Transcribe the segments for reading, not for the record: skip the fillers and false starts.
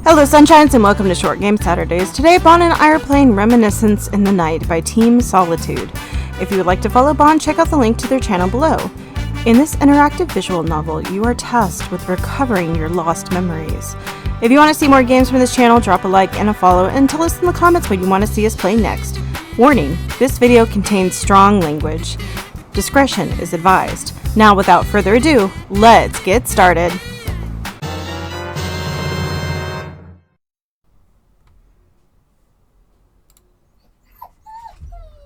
Hello Sunshines and welcome to Short Game Saturdays. Today Bann and I are playing Reminiscence in the Night by Team Sol-Etude. If you would like to follow Bann, check out the link to their channel below. In this interactive visual novel, you are tasked with recovering your lost memories. If you want to see more games from this channel, drop a like and a follow and tell us in the comments what you want to see us play next. Warning, this video contains strong language. Discretion is advised. Now without further ado, let's get started.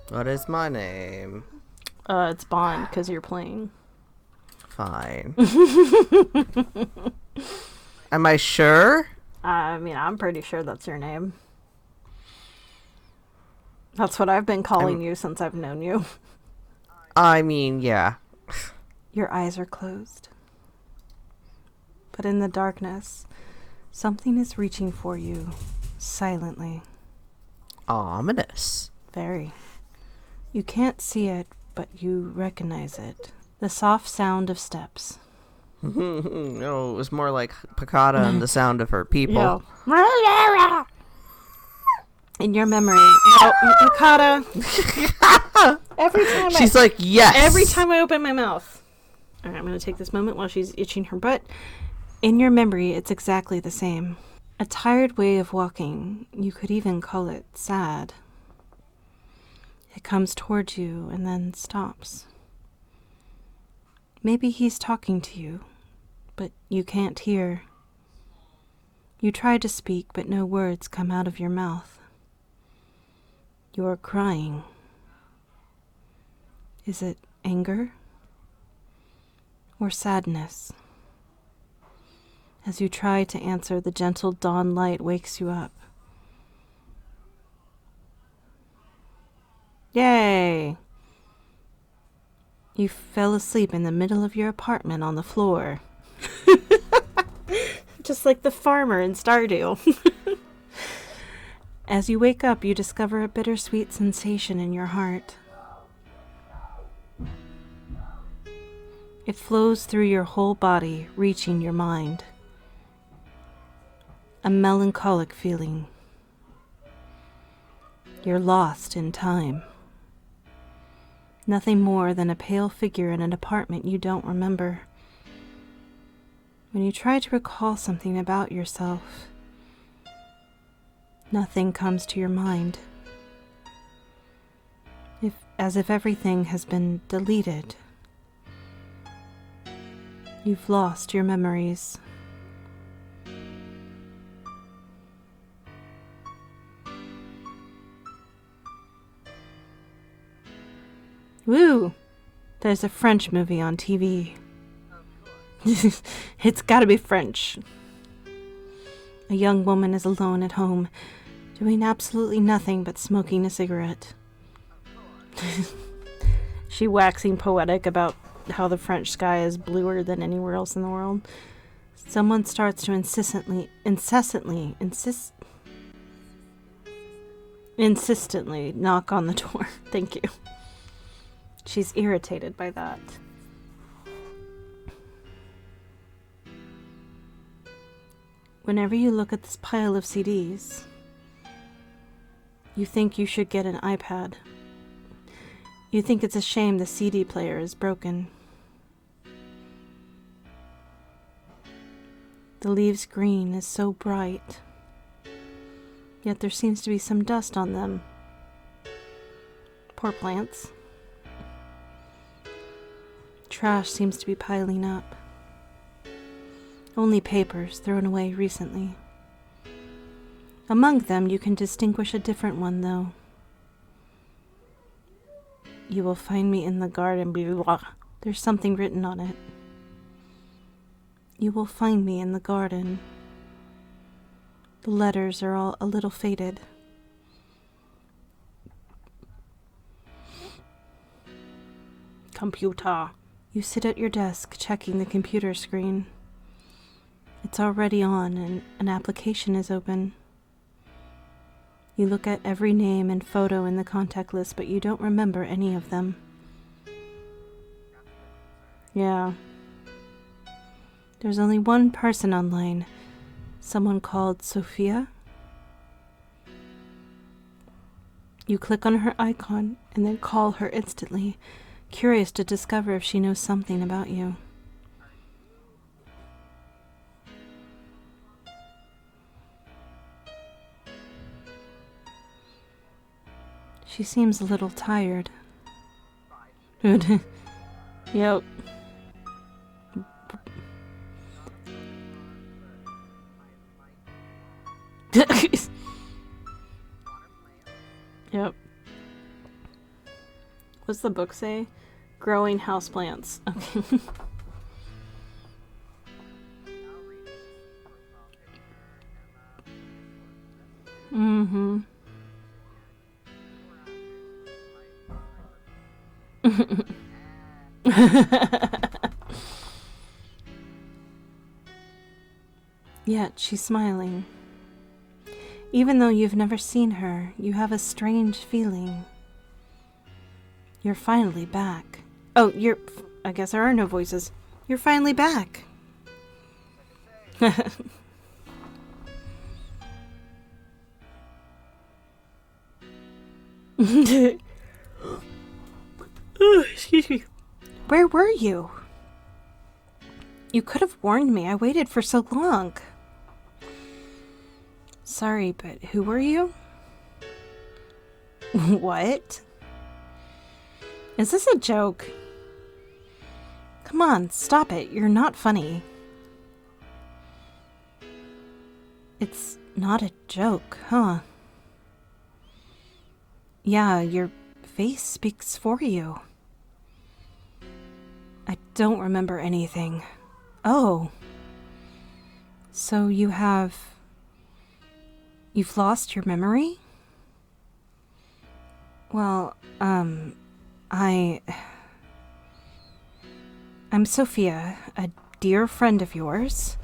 What is my name? It's Bann, because you're playing. Fine. Am I sure? I mean, I'm pretty sure that's your name. That's what I've been calling you since I've known you. I mean, yeah. Your eyes are closed. But in the darkness, something is reaching for you, silently. Ominous. Very. You can't see it, but you recognize it. The soft sound of steps. No, it was more like Picada and the sound of her people. Yeah. In your memory, no, Picada. Every time She's like, yes. Every time I open my mouth. All right, I'm going to take this moment while she's itching her butt. In your memory, it's exactly the same. A tired way of walking. You could even call it sad. It comes towards you and then stops. Maybe he's talking to you, but you can't hear. You try to speak, but no words come out of your mouth. You're crying. Is it anger or sadness? As you try to answer, the gentle dawn light wakes you up. Yay! You fell asleep in the middle of your apartment on the floor. Just like the farmer in Stardew. As you wake up, you discover a bittersweet sensation in your heart. It flows through your whole body, reaching your mind. A melancholic feeling. You're lost in time. Nothing more than a pale figure in an apartment you don't remember. When you try to recall something about yourself, nothing comes to your mind. As if everything has been deleted. You've lost your memories. Woo! There's a French movie on TV. It's gotta be French. A young woman is alone at home, doing absolutely nothing but smoking a cigarette. She waxing poetic about how the French sky is bluer than anywhere else in the world. Someone starts to insistently knock on the door. Thank you. She's irritated by that. Whenever you look at this pile of CDs, you think you should get an iPad. You think it's a shame the CD player is broken. The leaves' green is so bright, yet there seems to be some dust on them. Poor plants. Trash seems to be piling up. Only papers thrown away recently. Among them, you can distinguish a different one, though. You will find me in the garden, blah, blah, blah. There's something written on it. You will find me in the garden. The letters are all a little faded. Computer. You sit at your desk, checking the computer screen. It's already on, and an application is open. You look at every name and photo in the contact list, but you don't remember any of them. Yeah. There's only one person online, Someone called Sophia? You click on her icon and then call her instantly, curious to discover if she knows something about you. She seems a little tired. Yep. Yep. What's the book say? Growing houseplants. Okay. Mm-hmm. Yet she's smiling. Even though you've never seen her, you have a strange feeling. You're finally back. Oh, I guess there are no voices. You're finally back. Excuse me. Where were you? You could have warned me. I waited for so long. Sorry, but who were you? What? Is this a joke? Come on, stop it. You're not funny. It's not a joke, huh? Yeah, your face speaks for you. I don't remember anything. Oh. So you've lost your memory? Well, I'm Sophia, a dear friend of yours.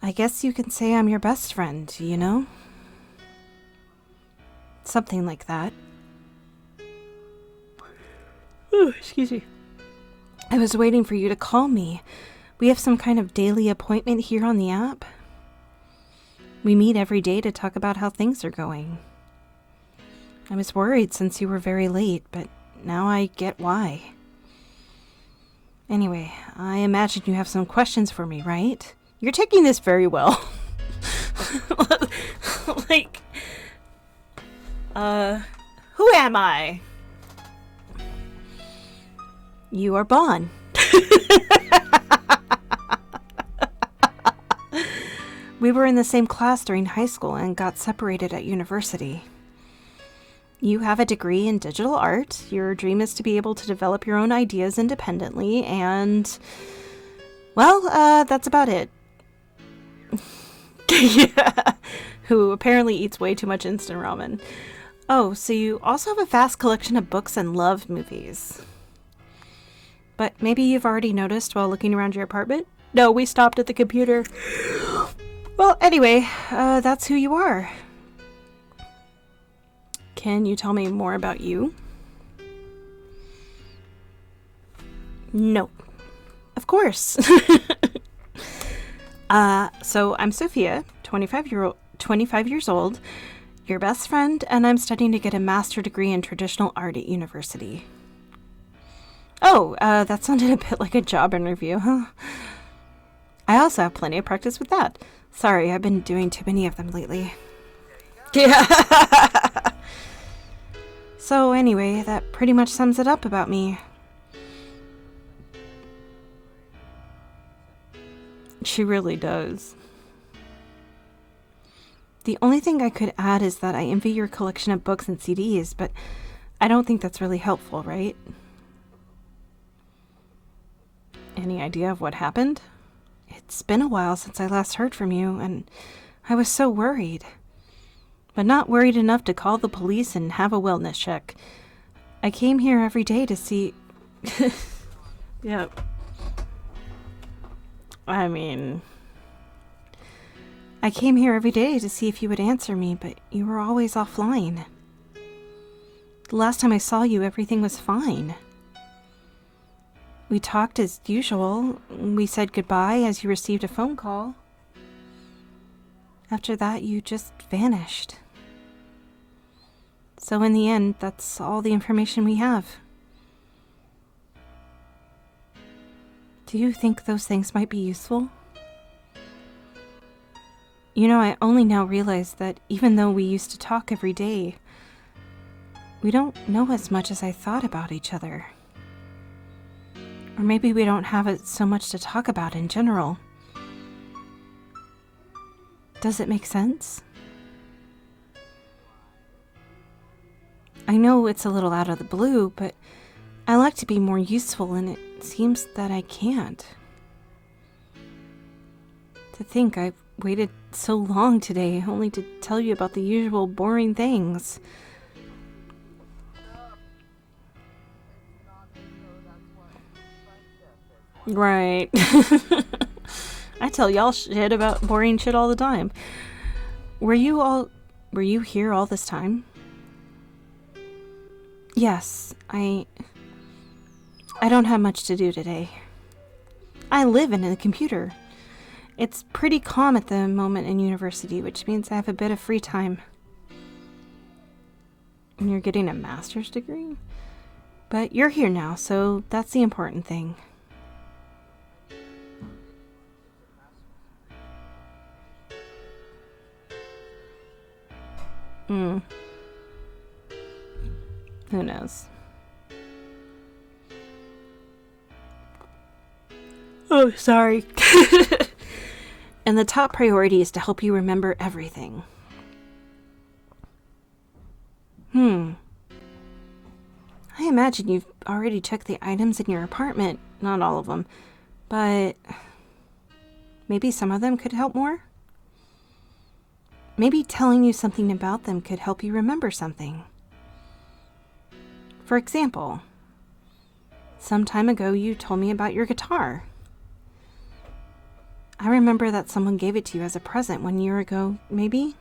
I guess you can say I'm your best friend, you know? Something like that. Oh, excuse me. I was waiting for you to call me. We have some kind of daily appointment here on the app. We meet every day to talk about how things are going. I was worried since you were very late, but now I get why. Anyway, I imagine you have some questions for me, right? You're taking this very well. Like, who am I? You are Bann. We were in the same class during high school and got separated at university. You have a degree in digital art. Your dream is to be able to develop your own ideas independently, and, well, that's about it. Yeah. Who apparently eats way too much instant ramen. Oh, so you also have a vast collection of books and love movies. But maybe you've already noticed while looking around your apartment? No, we stopped at the computer. Well, anyway, that's who you are. Can you tell me more about you? No. Of course. So I'm Sophia, 25 years old, your best friend, and I'm studying to get a master's degree in traditional art at university. Oh, that sounded a bit like a job interview, huh? I also have plenty of practice with that. Sorry, I've been doing too many of them lately. Yeah. So anyway, that pretty much sums it up about me. She really does. The only thing I could add is that I envy your collection of books and CDs, but I don't think that's really helpful, right? Any idea of what happened? It's been a while since I last heard from you, and I was so worried. But not worried enough to call the police and have a wellness check. I came here every day to see... Yep. I mean... I came here every day to see if you would answer me, but you were always offline. The last time I saw you, everything was fine. We talked as usual. We said goodbye as you received a phone call. After that, you just vanished. So in the end, that's all the information we have. Do you think those things might be useful? You know, I only now realize that even though we used to talk every day, we don't know as much as I thought about each other. Or maybe we don't have so much to talk about in general. Does it make sense? I know it's a little out of the blue, but I like to be more useful, and it seems that I can't. To think I've waited so long today only to tell you about the usual boring things. Right. I tell y'all shit about boring shit all the time. Were you here all this time? Yes, I don't have much to do today. I live in a computer. It's pretty calm at the moment in university, which means I have a bit of free time. And you're getting a master's degree? But you're here now, so that's the important thing. Who knows? Oh, sorry. And the top priority is to help you remember everything. I imagine you've already checked the items in your apartment. Not all of them, but maybe some of them could help more? Maybe telling you something about them could help you remember something. For example, some time ago you told me about your guitar. I remember that someone gave it to you as a present 1 year ago, maybe?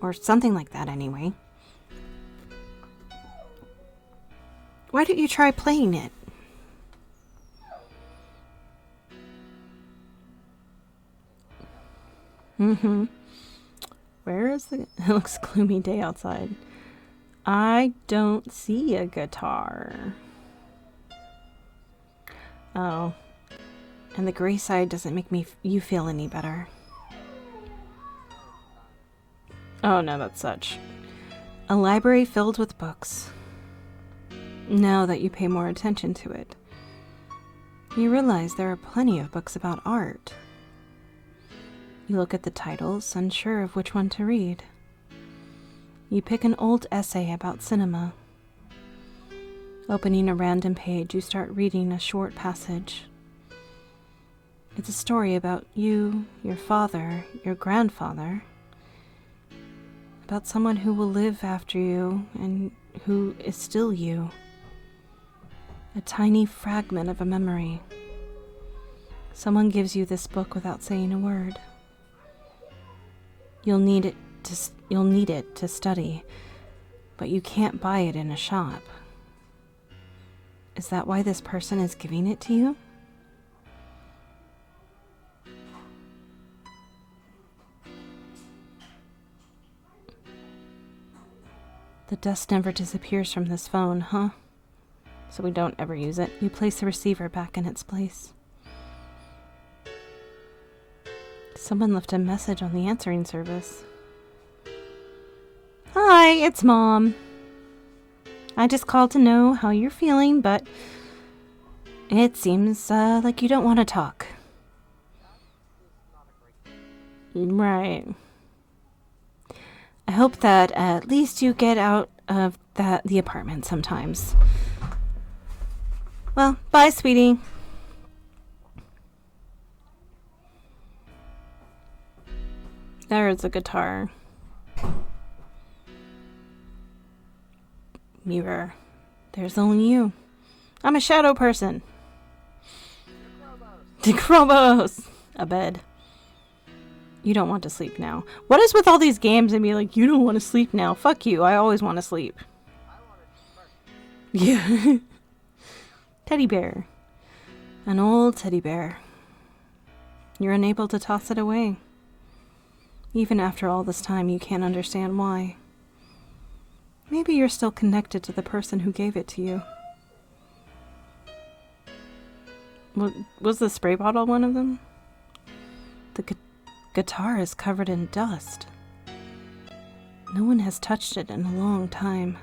Or something like that anyway. Why don't you try playing it? Where is the... It looks gloomy day outside. I don't see a guitar. Oh. And the gray side doesn't make you feel any better. Oh no, that's such. A library filled with books. Now that you pay more attention to it, you realize there are plenty of books about art. You look at the titles, unsure of which one to read. You pick an old essay about cinema. Opening a random page, you start reading a short passage. It's a story about you, your father, your grandfather, about someone who will live after you and who is still you. A tiny fragment of a memory. Someone gives you this book without saying a word. You'll need it to study, but you can't buy it in a shop. Is that why this person is giving it to you? The dust never disappears from this phone, huh? So we don't ever use it. You place the receiver back in its place. Someone left a message on the answering service. Hi, it's Mom. I just called to know how you're feeling, but it seems like you don't want to talk. Right. I hope that at least you get out of the apartment sometimes. Well, bye, sweetie. There's a guitar. Mirror. There's only you. I'm a shadow person. Decrobos. A bed. You don't want to sleep now. What is with all these games and be like, you don't want to sleep now? Fuck you. I always want to sleep. Yeah. Teddy bear. An old teddy bear. You're unable to toss it away. Even after all this time, you can't understand why. Maybe you're still connected to the person who gave it to you. Was the spray bottle one of them? The guitar is covered in dust. No one has touched it in a long time.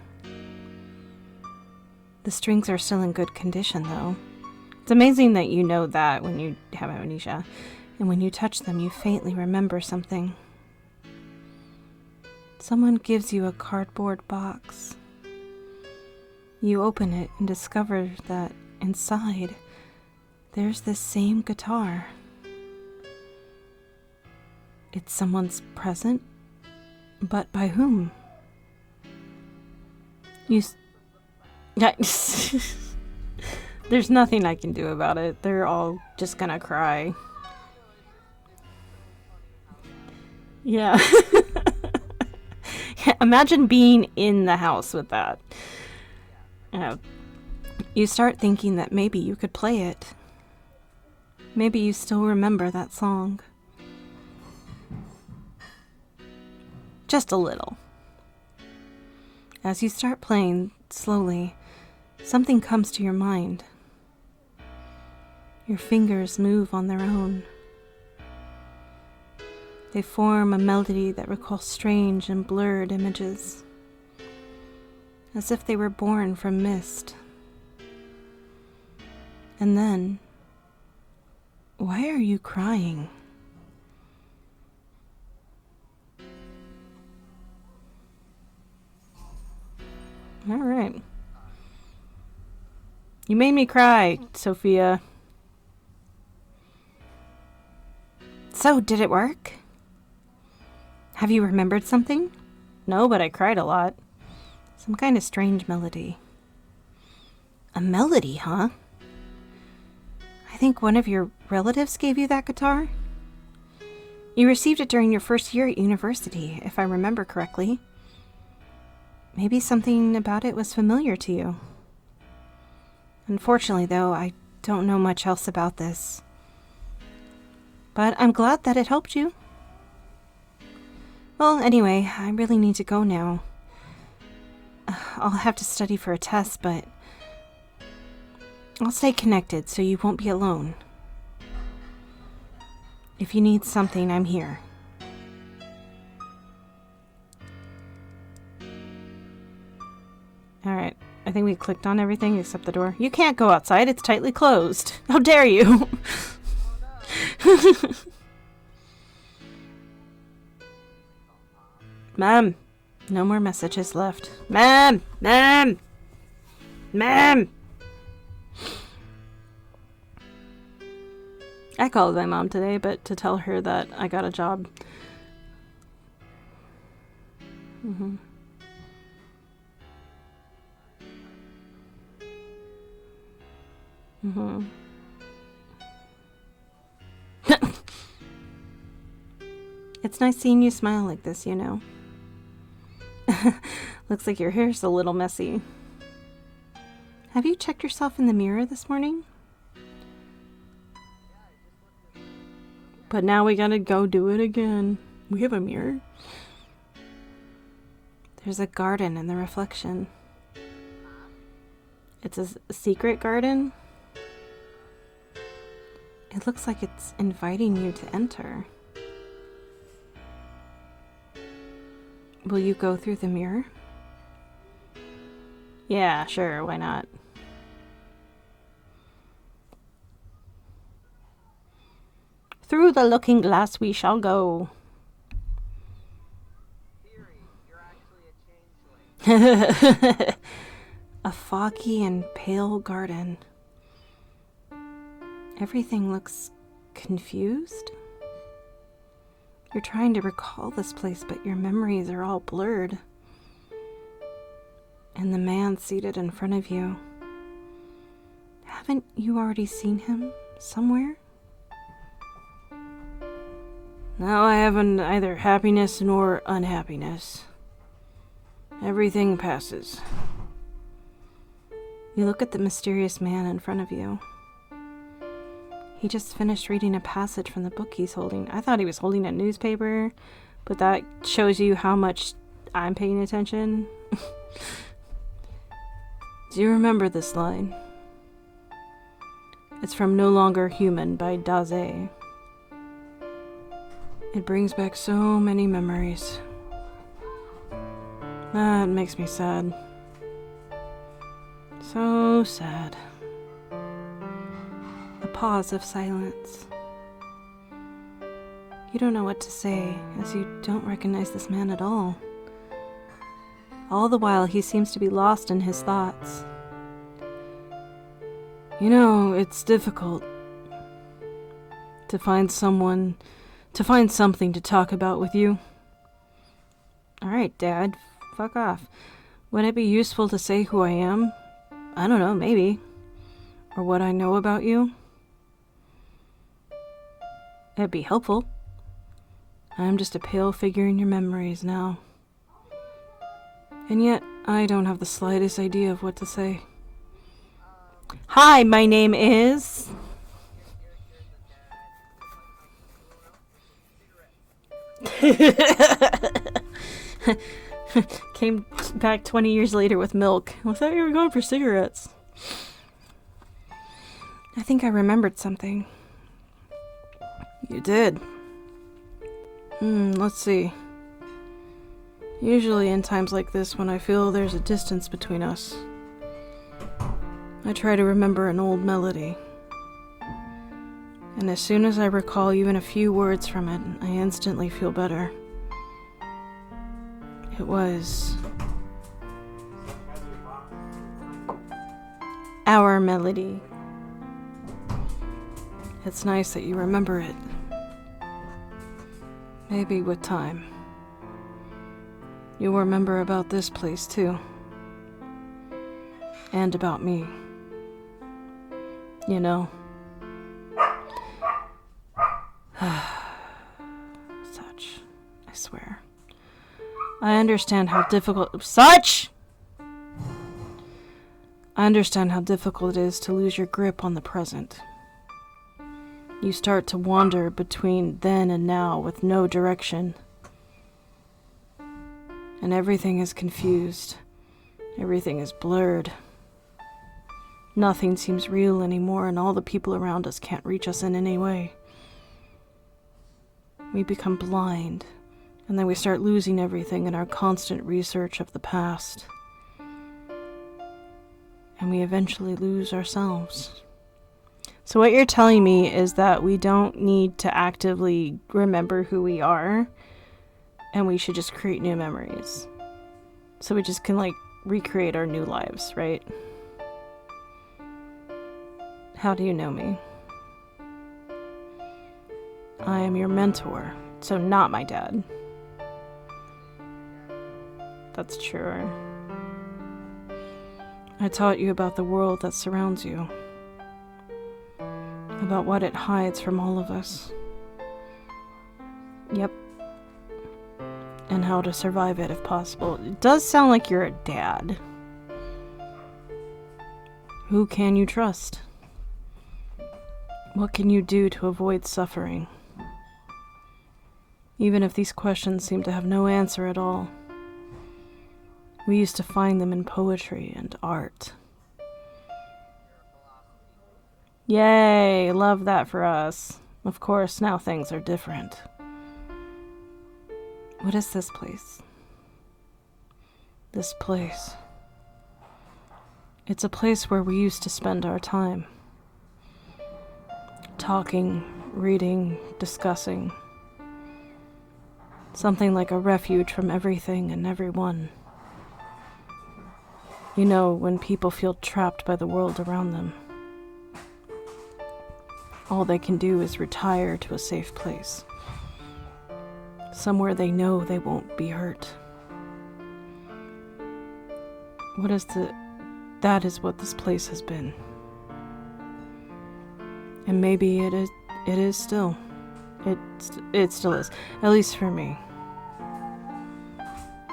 The strings are still in good condition, though. It's amazing that you know that when you have amnesia, and when you touch them, you faintly remember something. Someone gives you a cardboard box. You open it and discover that inside, there's this same guitar. It's someone's present, but by whom? There's nothing I can do about it. They're all just gonna cry. Yeah. Imagine being in the house with that. You start thinking that maybe you could play it. Maybe you still remember that song. Just a little. As you start playing slowly, something comes to your mind. Your fingers move on their own. They form a melody that recalls strange and blurred images, as if they were born from mist. And then, why are you crying? All right. You made me cry, Sophia. So, did it work? Have you remembered something? No, but I cried a lot. Some kind of strange melody. A melody, huh? I think one of your relatives gave you that guitar? You received it during your first year at university, if I remember correctly. Maybe something about it was familiar to you. Unfortunately, though, I don't know much else about this. But I'm glad that it helped you. Well, anyway, I really need to go now. I'll have to study for a test, but I'll stay connected so you won't be alone. If you need something, I'm here. Alright, I think we clicked on everything except the door. You can't go outside, it's tightly closed. How dare you! Ma'am, no more messages left. Ma'am! Ma'am! Ma'am! I called my mom today, but to tell her that I got a job. It's nice seeing you smile like this, you know. Looks like your hair's a little messy. Have you checked yourself in the mirror this morning? But now we gotta go do it again. We have a mirror. There's a garden in the reflection. It's a secret garden. It looks like it's inviting you to enter. Will you go through the mirror? Yeah, sure, why not? Through the looking glass we shall go. A foggy and pale garden. Everything looks confused. You're trying to recall this place, but your memories are all blurred. And the man seated in front of you. Haven't you already seen him somewhere? Now I have neither happiness nor unhappiness. Everything passes. You look at the mysterious man in front of you. He just finished reading a passage from the book he's holding. I thought he was holding a newspaper, but that shows you how much I'm paying attention. Do you remember this line? It's from No Longer Human by Daze. It brings back so many memories. That makes me sad. So sad. A pause of silence. You don't know what to say, as you don't recognize this man at all. All the while, he seems to be lost in his thoughts. You know, it's difficult to find something to talk about with you. Alright, Dad, fuck off. Would it be useful to say who I am? I don't know, maybe. Or what I know about you? It'd be helpful. I'm just a pale figure in your memories now. And yet, I don't have the slightest idea of what to say. Hi, my name is... Came back 20 years later with milk. I thought you were going for cigarettes. I think I remembered something. You did. Let's see. Usually in times like this, when I feel there's a distance between us, I try to remember an old melody. And as soon as I recall even a few words from it, I instantly feel better. It was... our melody. It's nice that you remember it. Maybe with time, you'll remember about this place too. And about me. You know. Such. I swear. I understand how difficult... I understand how difficult it is to lose your grip on the present. You start to wander between then and now with no direction. And everything is confused. Everything is blurred. Nothing seems real anymore, and all the people around us can't reach us in any way. We become blind, and then we start losing everything in our constant research of the past. And we eventually lose ourselves. So what you're telling me is that we don't need to actively remember who we are, and we should just create new memories. So we just can, recreate our new lives, right? How do you know me? I am your mentor, so not my dad. That's true. I taught you about the world that surrounds you. About what it hides from all of us. Yep. And how to survive it if possible. It does sound like you're a dad. Who can you trust? What can you do to avoid suffering? Even if these questions seem to have no answer at all. We used to find them in poetry and art. Yay, love that for us. Of course, now things are different. What is this place? This place. It's a place where we used to spend our time. Talking, reading, discussing. Something like a refuge from everything and everyone. You know, when people feel trapped by the world around them. All they can do is retire to a safe place. Somewhere they know they won't be hurt. That is what this place has been. And maybe it is still. It still is. At least for me.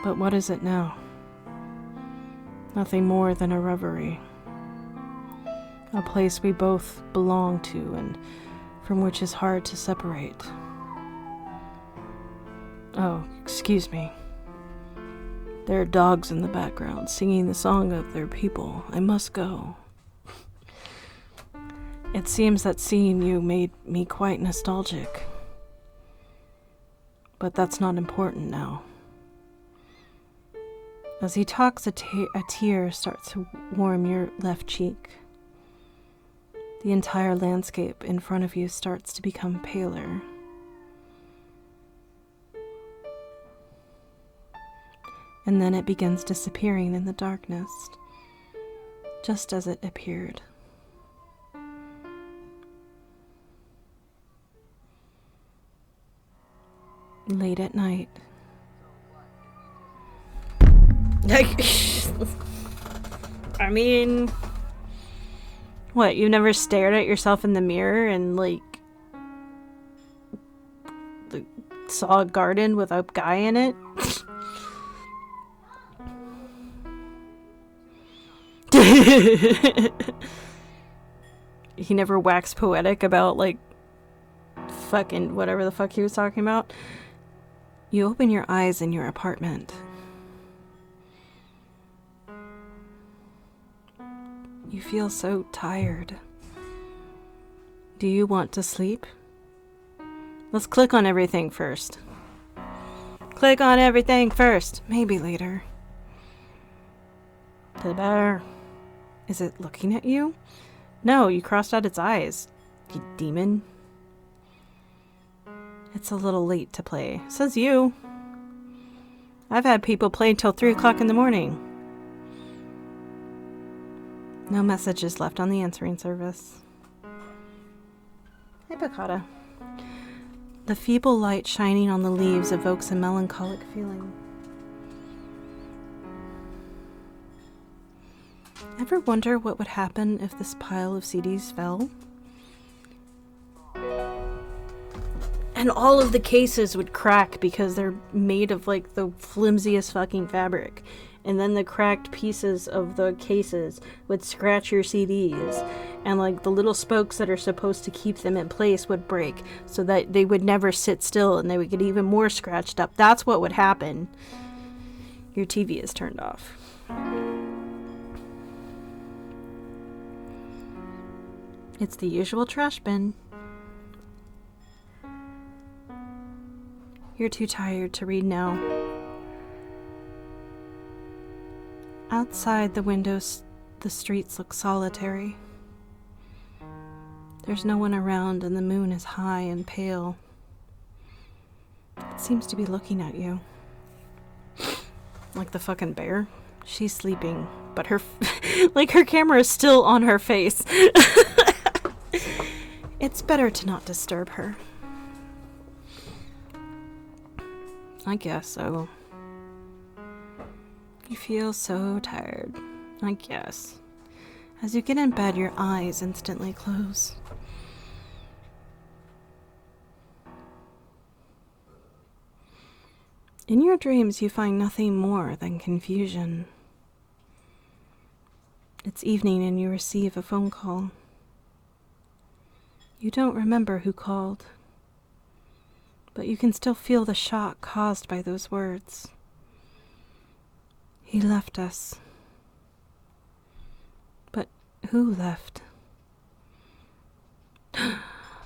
But what is it now? Nothing more than a reverie. A place we both belong to and from which is hard to separate. Oh, excuse me. There are dogs in the background singing the song of their people. I must go. It seems that seeing you made me quite nostalgic. But that's not important now. As he talks, a tear starts to warm your left cheek. The entire landscape in front of you starts to become paler. And then it begins disappearing in the darkness, just as it appeared. Late at night. I mean, what, you never stared at yourself in the mirror and, like, saw a garden with a guy in it? He never waxed poetic about, like, fucking whatever the fuck he was talking about. You open your eyes in your apartment. You feel so tired. Do you want to sleep? Let's click on everything first. Click on everything first. Maybe later. To the bear. Is it looking at you? No, you crossed out its eyes, you demon. It's a little late to play. Says you. I've had people play until 3 o'clock in the morning. No messages left on the answering service. Hey, Piccata. The feeble light shining on the leaves evokes a melancholic feeling. Ever wonder what would happen if this pile of CDs fell? And all of the cases would crack because they're made of, like, the flimsiest fucking fabric. And then the cracked pieces of the cases would scratch your CDs. And, like, the little spokes that are supposed to keep them in place would break so that they would never sit still and they would get even more scratched up. That's what would happen. Your TV is turned off. It's the usual trash bin. You're too tired to read now. Outside the windows, the streets look solitary. There's no one around and the moon is high and pale. It seems to be looking at you. Like the fucking bear. She's sleeping, but her her camera is still on her face. It's better to not disturb her. I guess so. You feel so tired. I guess. As you get in bed, your eyes instantly close. In your dreams, you find nothing more than confusion. It's evening and you receive a phone call. You don't remember who called, but you can still feel the shock caused by those words. He left us. But who left?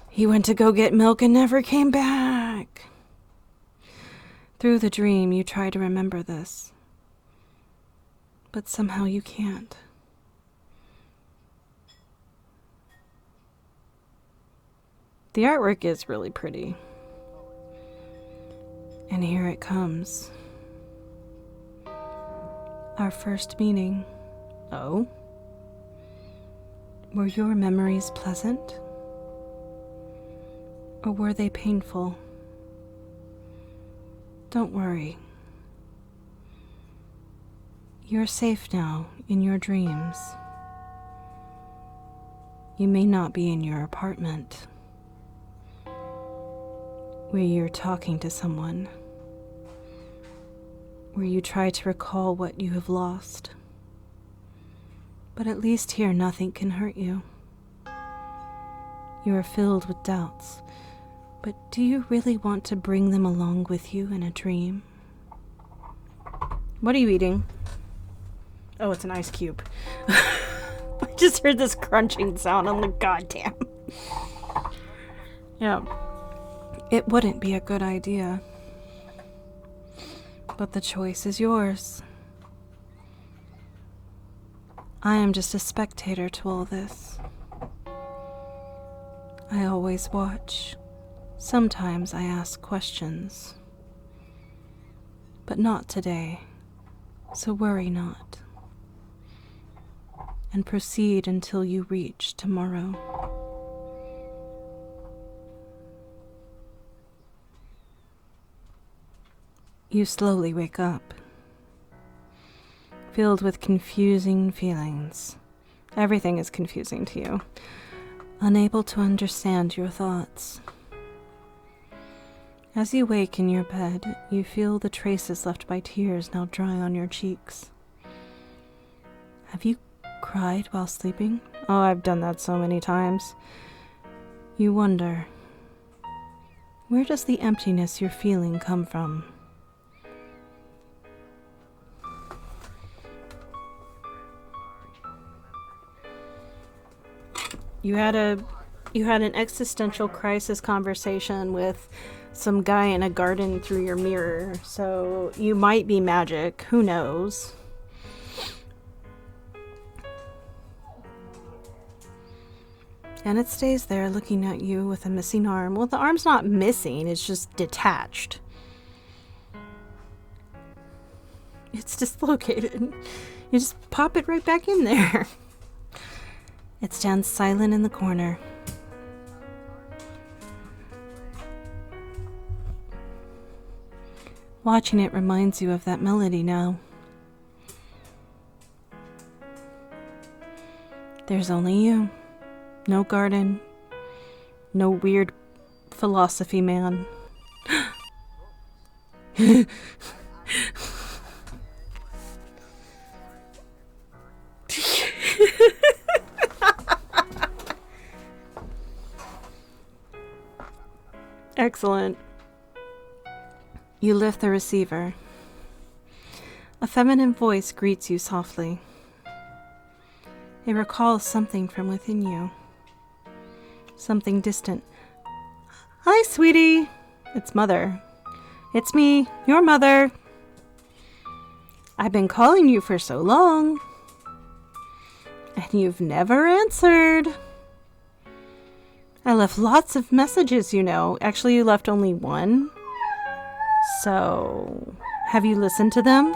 He went to go get milk and never came back. Through the dream, you try to remember this, but somehow you can't. The artwork is really pretty. And here it comes. Our first meeting. Oh? Were your memories pleasant? Or were they painful? Don't worry. You're safe now in your dreams. You may not be in your apartment, where you're talking to someone, where you try to recall what you have lost. But at least here nothing can hurt you. You are filled with doubts, But do you really want to bring them along with you in a dream? What are you eating? Oh, it's an ice cube. I just heard this crunching sound. I'm like, goddamn. Yeah. It wouldn't be a good idea. But the choice is yours. I am just a spectator to all this. I always watch. Sometimes I ask questions. But not today, so worry not. And proceed until you reach tomorrow. You slowly wake up, filled with confusing feelings. Everything is confusing to you, unable to understand your thoughts. As you wake in your bed, you feel the traces left by tears now dry on your cheeks. Have you cried while sleeping? Oh, I've done that so many times. You wonder, where does the emptiness you're feeling come from? You had an existential crisis conversation with some guy in a garden through your mirror, so you might be magic, who knows? And it stays there looking at you with a missing arm. Well, the arm's not missing, it's just detached. It's dislocated. You just pop it right back in there. It stands silent in the corner. Watching it reminds you of that melody now. There's only you. No garden. No weird philosophy man. Excellent. You lift the receiver. A feminine voice greets you softly. It recalls something from within you. Something distant. Hi, sweetie. It's Mother. It's me, your mother. I've been calling you for so long. And you've never answered. I left lots of messages, you know. Actually, you left only one. So, have you listened to them?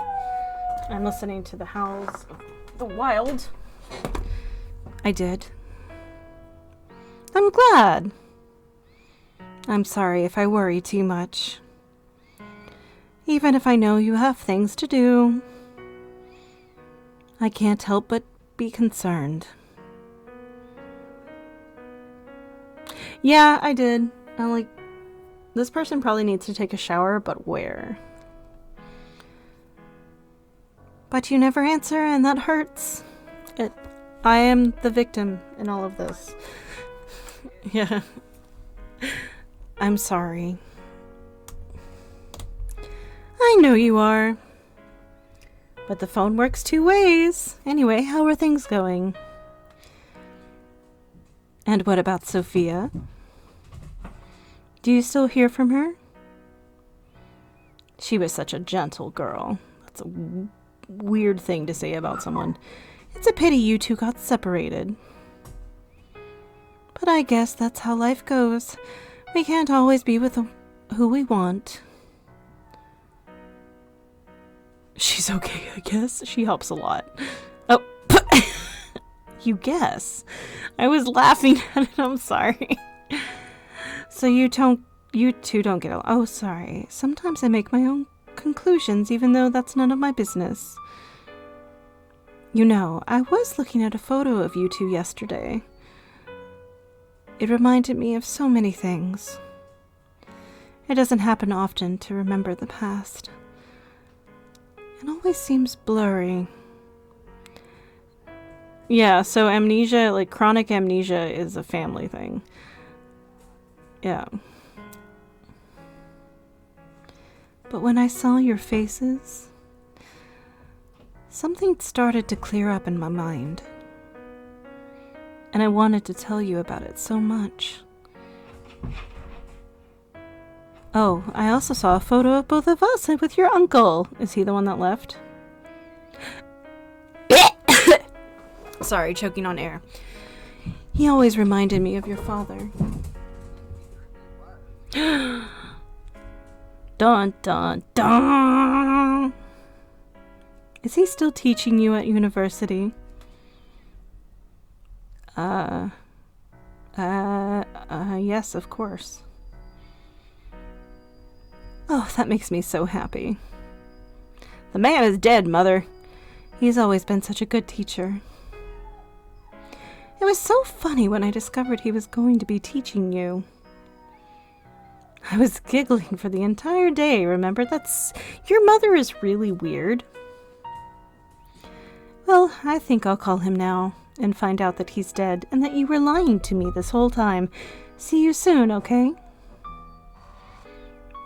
I'm listening to the howls of the wild. I did. I'm glad. I'm sorry if I worry too much. Even if I know you have things to do, I can't help but be concerned. Yeah, I did. I'm like, this person probably needs to take a shower, but where? But you never answer, and that hurts. I am the victim in all of this. Yeah. I'm sorry. I know you are. But the phone works two ways. Anyway, how are things going? And what about Sophia? Do you still hear from her? She was such a gentle girl. That's a weird thing to say about someone. It's a pity you two got separated. But I guess that's how life goes. We can't always be with who we want. She's okay, I guess. She helps a lot. Oh, you guess. I was laughing at it. I'm sorry. So you two don't get along. Oh, sorry. Sometimes I make my own conclusions, even though that's none of my business. You know, I was looking at a photo of you two yesterday. It reminded me of so many things. It doesn't happen often to remember the past. It always seems blurry. Yeah, so amnesia, like chronic amnesia, is a family thing. Yeah. But when I saw your faces, something started to clear up in my mind. And I wanted to tell you about it so much. Oh, I also saw a photo of both of us and with your uncle. Is he the one that left? Sorry, choking on air. He always reminded me of your father. Dun dun dun! Is he still teaching you at university? Yes, of course. Oh, that makes me so happy. The man is dead, Mother. He's always been such a good teacher. It was so funny when I discovered he was going to be teaching you. I was giggling for the entire day, remember? Your mother is really weird. Well, I think I'll call him now and find out that he's dead and that you were lying to me this whole time. See you soon, okay?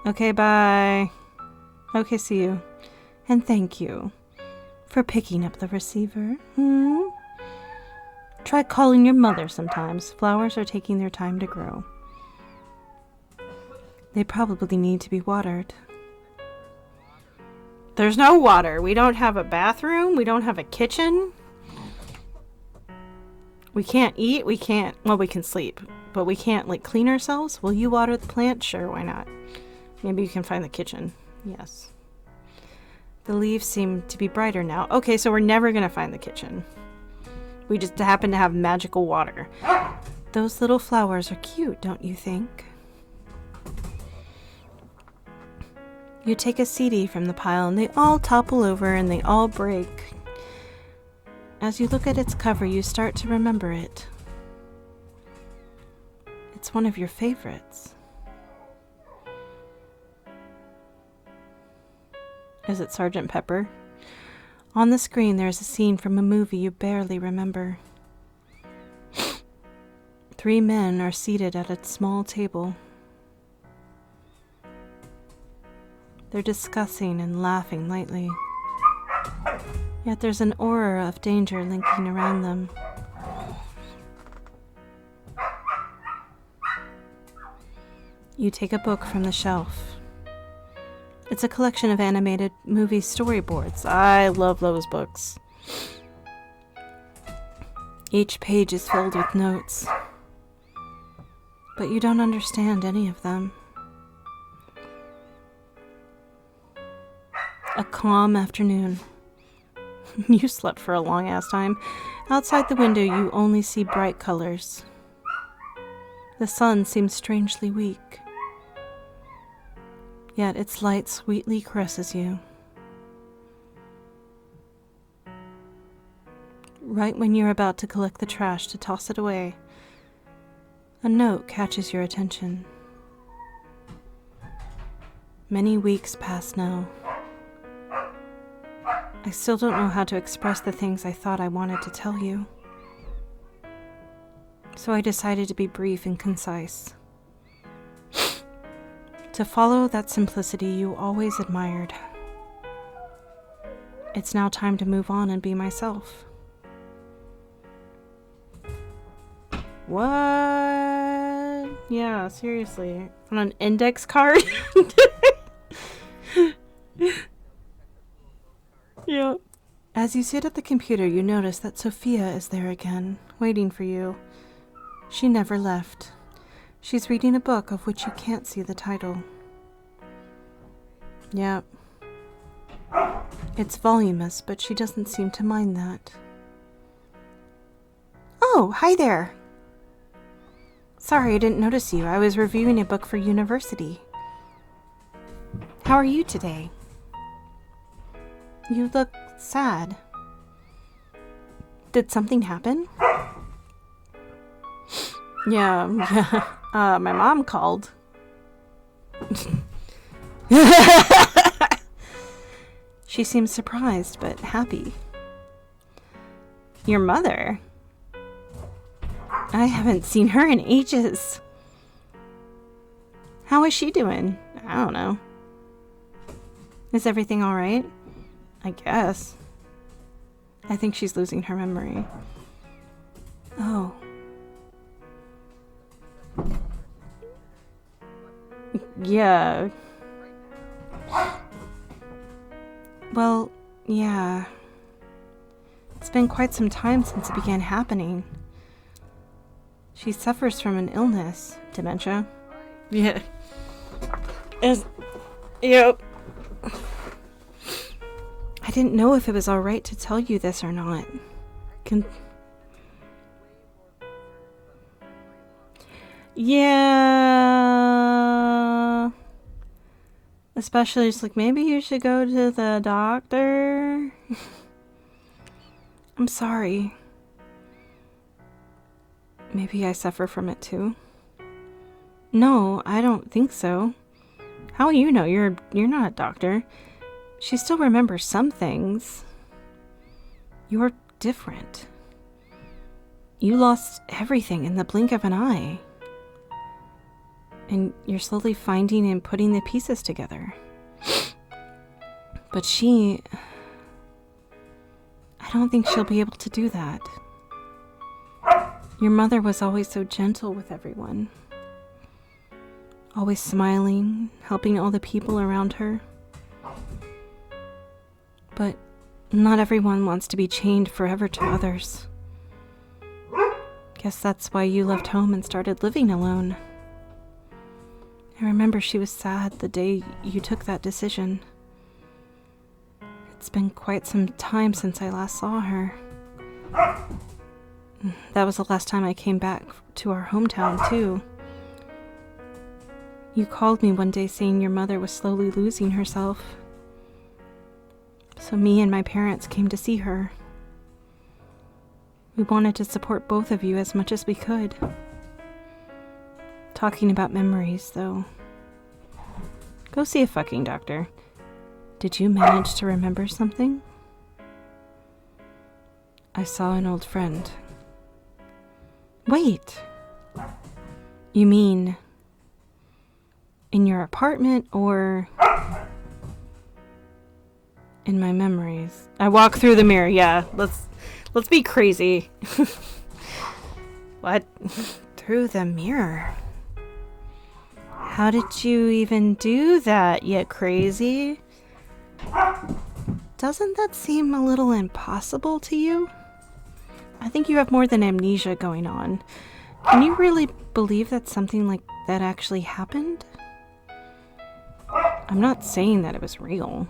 Okay, bye. Okay, see you. And thank you for picking up the receiver. Try calling your mother sometimes. Flowers are taking their time to grow. They probably need to be watered. There's no water. We don't have a bathroom. We don't have a kitchen. We can't eat. We can sleep. But we can't, clean ourselves. Will you water the plant? Sure, why not? Maybe you can find the kitchen. Yes. The leaves seem to be brighter now. Okay, so we're never going to find the kitchen. We just happen to have magical water. Those little flowers are cute, don't you think? You take a CD from the pile and they all topple over and they all break. As you look at its cover, you start to remember it. It's one of your favorites. Is it Sgt. Pepper? On the screen, there's a scene from a movie you barely remember. 3 men are seated at a small table. They're discussing and laughing lightly. Yet there's an aura of danger linking around them. You take a book from the shelf. It's a collection of animated movie storyboards. I love those books. Each page is filled with notes, but you don't understand any of them. A calm afternoon. You slept for a long-ass time. Outside the window, you only see bright colors. The sun seems strangely weak. Yet its light sweetly caresses you. Right when you're about to collect the trash to toss it away, a note catches your attention. Many weeks pass now. I still don't know how to express the things I thought I wanted to tell you. So I decided to be brief and concise. To follow that simplicity you always admired. It's now time to move on and be myself. What? Yeah, seriously. On an index card? Yeah. As you sit at the computer, you notice that Sophia is there again, waiting for you. She never left. She's reading a book of which you can't see the title. Yep. It's voluminous, but she doesn't seem to mind that. Oh, hi there. Sorry, I didn't notice you. I was reviewing a book for university. How are you today? You look sad. Did something happen? Yeah. My mom called. She seems surprised, but happy. Your mother? I haven't seen her in ages. How is she doing? I don't know. Is everything all right? I guess. I think she's losing her memory. Oh. Yeah. Well, yeah. It's been quite some time since it began happening. She suffers from an illness. Dementia. Yeah. Yep. I didn't know if it was alright to tell you this or not. Yeah. Especially just like, maybe you should go to the doctor. I'm sorry. Maybe I suffer from it too. No, I don't think so. How you know? You're not a doctor. She still remembers some things. You're different. You lost everything in the blink of an eye. And you're slowly finding and putting the pieces together. But I don't think she'll be able to do that. Your mother was always so gentle with everyone. Always smiling, helping all the people around her. But not everyone wants to be chained forever to others. Guess that's why you left home and started living alone. I remember she was sad the day you took that decision. It's been quite some time since I last saw her. That was the last time I came back to our hometown, too. You called me one day saying your mother was slowly losing herself. So me and my parents came to see her. We wanted to support both of you as much as we could. Talking about memories, though. Go see a fucking doctor. Did you manage to remember something? I saw an old friend. Wait. You mean in your apartment or in my memories? I walk through the mirror. Yeah, let's be crazy. What? Through the mirror? How did you even do that, you crazy? Doesn't that seem a little impossible to you? I think you have more than amnesia going on. Can you really believe that something like that actually happened? I'm not saying that it was real.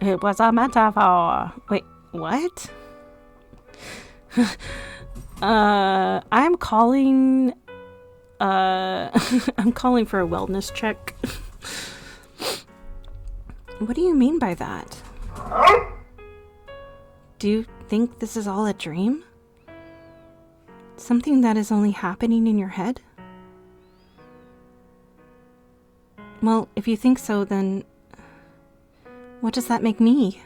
It was a metaphor. Wait, what? I'm calling I'm calling for a wellness check. What do you mean by that? Do you think this is all a dream? Something that is only happening in your head? Well, if you think so, then what does that make me?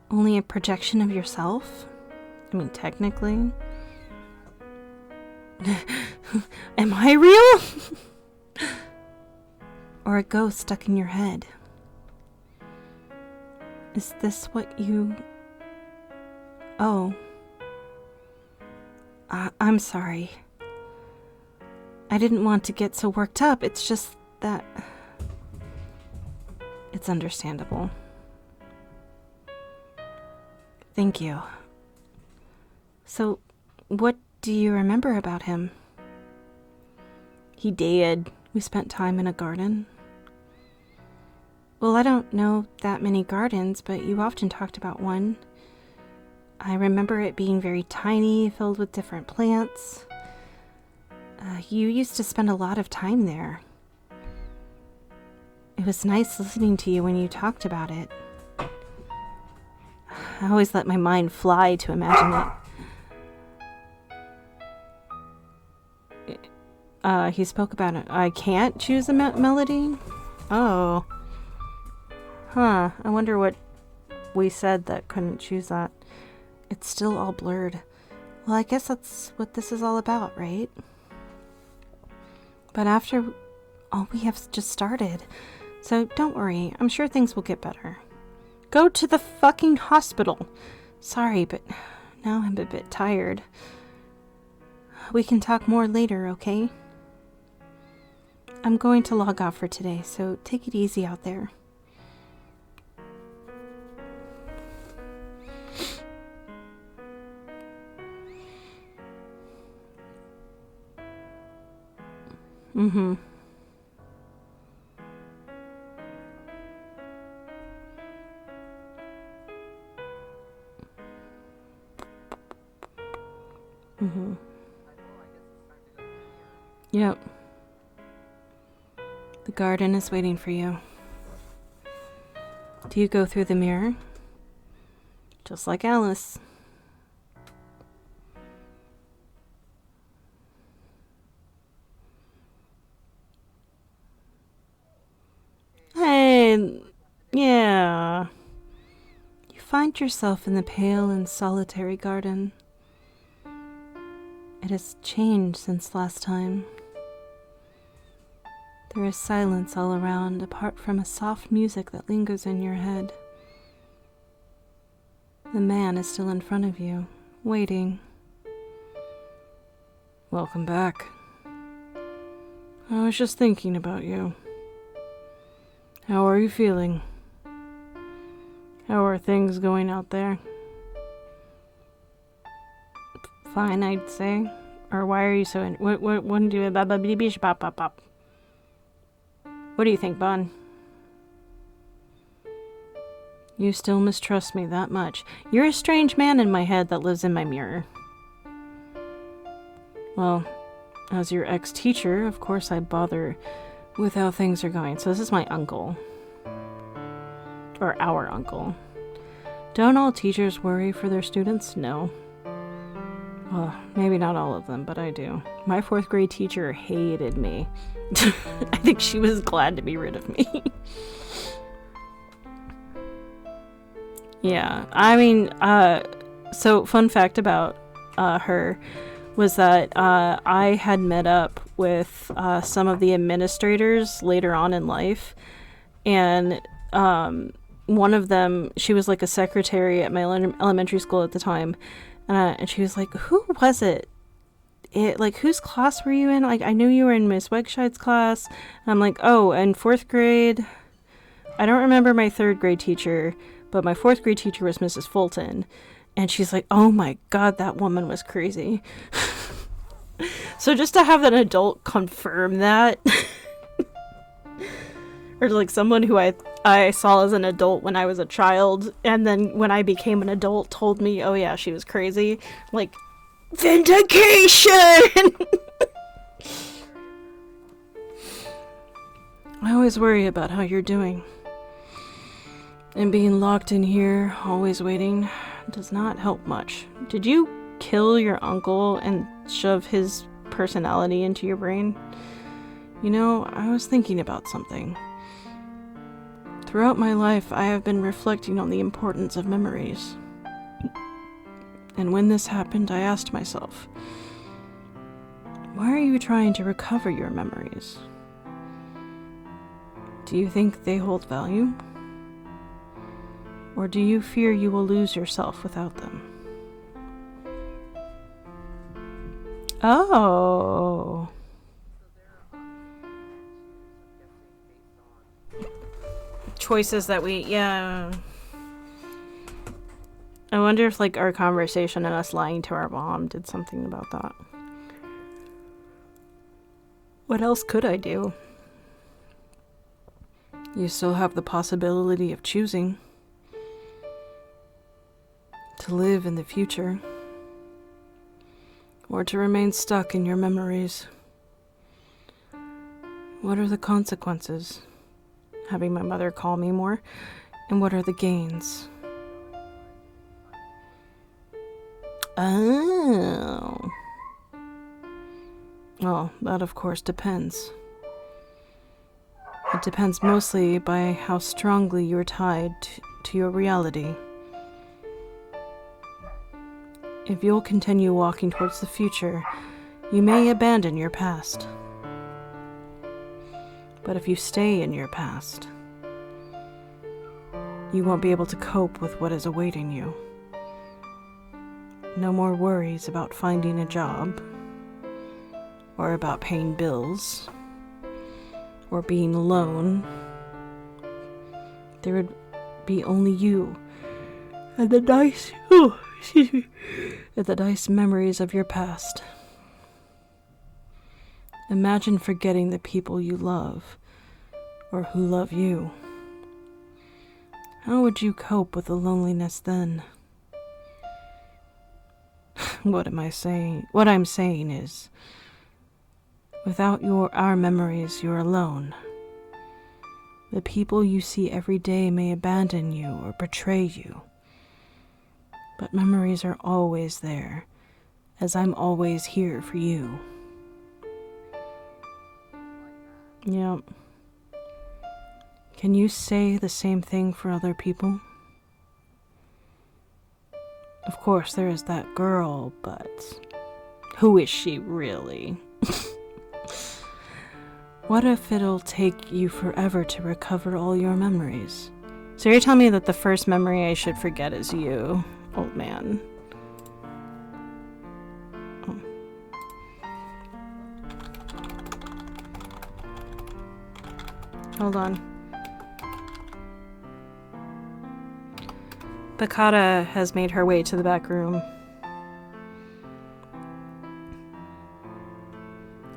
Only a projection of yourself? I mean, technically. Am I real? Or a ghost stuck in your head? Is this what you... Oh. I'm sorry. I didn't want to get so worked up. It's just that... It's understandable. Thank you. So, what do you remember about him? He did. We spent time in a garden. Well, I don't know that many gardens, but you often talked about one. I remember it being very tiny, filled with different plants. You used to spend a lot of time there. It was nice listening to you when you talked about it. I always let my mind fly to imagine it. He spoke about it. I can't choose a melody? Oh. Huh. I wonder what we said that couldn't choose that. It's still all blurred. Well, I guess that's what this is all about, right? But after all we have just started. So don't worry, I'm sure things will get better. Go to the fucking hospital. Sorry, but now I'm a bit tired. We can talk more later, okay? I'm going to log off for today, so take it easy out there. Mm-hmm. Mm-hmm. Yep. The garden is waiting for you. Do you go through the mirror? Just like Alice. Hey, yeah. You find yourself in the pale and solitary garden. It has changed since last time. There is silence all around, apart from a soft music that lingers in your head. The man is still in front of you, waiting. Welcome back. I was just thinking about you. How are you feeling? How are things going out there? Fine, I'd say. Or why are you so in... What do you... What do you think, Bann? You still mistrust me that much. You're a strange man in my head that lives in my mirror. Well, as your ex-teacher, of course I bother with how things are going. So this is my uncle. Or our uncle. Don't all teachers worry for their students? No. Well, maybe not all of them, but I do. My 4th grade teacher hated me. I think she was glad to be rid of me. Yeah, I mean, so fun fact about her was that I had met up with some of the administrators later on in life, and one of them, she was like a secretary at my elementary school at the time, and she was like, who was it? Like, whose class were you in? Like, I knew you were in Miss Wegscheid's class. And I'm like, oh, in 4th grade. I don't remember my 3rd grade teacher, but my 4th grade teacher was Mrs. Fulton. And she's like, oh my God, that woman was crazy. So just to have an adult confirm that, or like someone who I saw as an adult when I was a child, and then when I became an adult told me, oh yeah, she was crazy. Like, vindication! I always worry about how you're doing. And being locked in here, always waiting, does not help much. Did you kill your uncle and shove his personality into your brain? You know, I was thinking about something. Throughout my life, I have been reflecting on the importance of memories. And when this happened, I asked myself, why are you trying to recover your memories? Do you think they hold value? Or do you fear you will lose yourself without them? Oh. Choices that yeah. I wonder if, like, our conversation and us lying to our mom did something about that. What else could I do? You still have the possibility of choosing to live in the future, or to remain stuck in your memories. What are the consequences? Having my mother call me more, and what are the gains? Oh. Well, that of course depends. It depends mostly by how strongly you're tied to your reality. If you'll continue walking towards the future, you may abandon your past. But if you stay in your past, you won't be able to cope with what is awaiting you. No more worries about finding a job, or about paying bills, or being alone. There would be only you and the nice, and the nice memories of your past. Imagine forgetting the people you love, or who love you. How would you cope with the loneliness then? What am I saying? What I'm saying is, without our memories, you're alone. The people you see every day may abandon you or betray you. But memories are always there, as I'm always here for you. Yep. Can you say the same thing for other people? Of course, there is that girl, but who is she really? What if it'll take you forever to recover all your memories? So you're telling me that the first memory I should forget is you? Oh, man. Oh. Hold on. Bakata has made her way to the back room.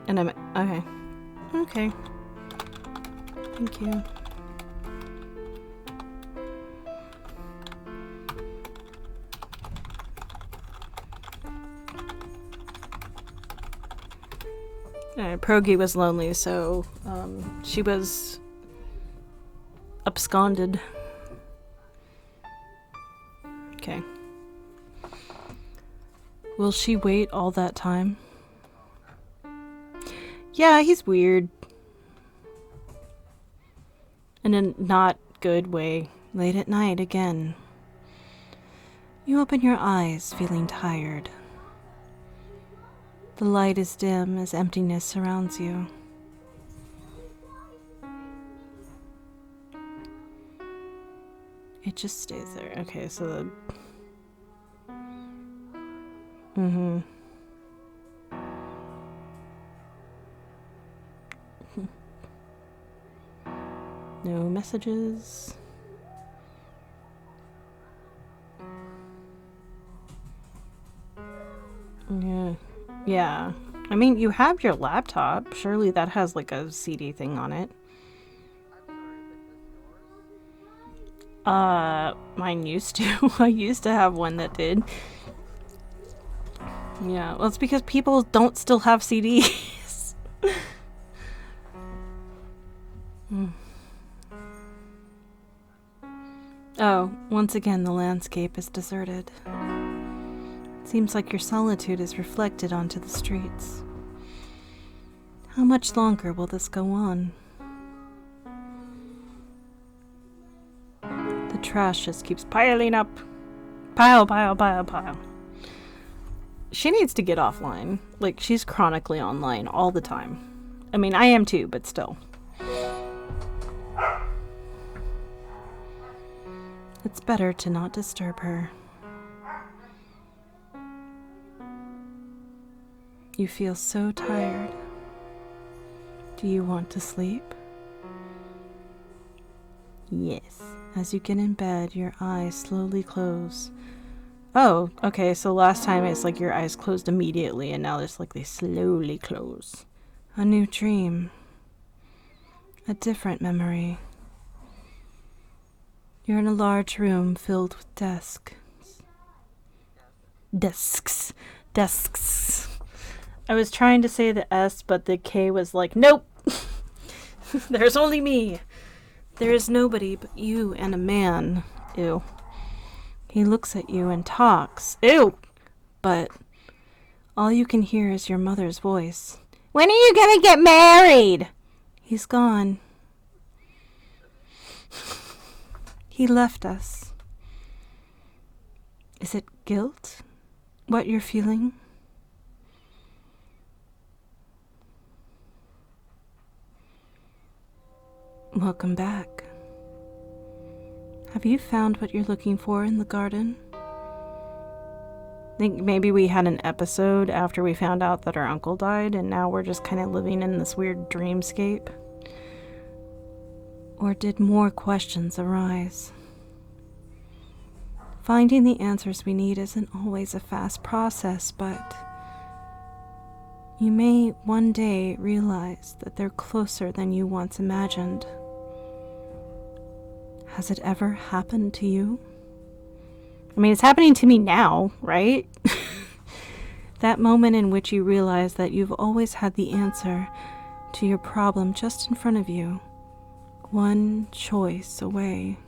And I'm... Okay. Okay. Thank you. Progi was lonely, so she was absconded. Okay. Will she wait all that time? Yeah, he's weird. In a not good way. Late at night again. You open your eyes, feeling tired. The light is dim as emptiness surrounds you. It just stays there. Okay, so the... No messages. Yeah. I mean, you have your laptop. Surely that has like a CD thing on it. Mine used to. I used to have one that did. Yeah, well, it's because people don't still have CDs. Oh, once again the landscape is deserted. Seems like your solitude is reflected onto the streets. How much longer will this go on? The trash just keeps piling up. Pile, pile, pile, pile. She needs to get offline. Like, she's chronically online all the time. I mean, I am too, but still. It's better to not disturb her. You feel so tired. Do you want to sleep? Yes. As you get in bed, your eyes slowly close. Oh, okay, so last time it's like your eyes closed immediately, and now it's like they slowly close. A new dream. A different memory. You're in a large room filled with desks. Desks. I was trying to say the S, but the K was like, nope! There's only me! There is nobody but you and a man. Ew. He looks at you and talks. Ew! But all you can hear is your mother's voice. When are you gonna get married? He's gone. He left us. Is it guilt? What you're feeling? Welcome back. Have you found what you're looking for in the garden? Think maybe we had an episode after we found out that our uncle died, and now we're just kind of living in this weird dreamscape? Or did more questions arise? Finding the answers we need isn't always a fast process, but you may one day realize that they're closer than you once imagined. Has it ever happened to you? I mean, it's happening to me now, right? That moment in which you realize that you've always had the answer to your problem just in front of you, one choice away,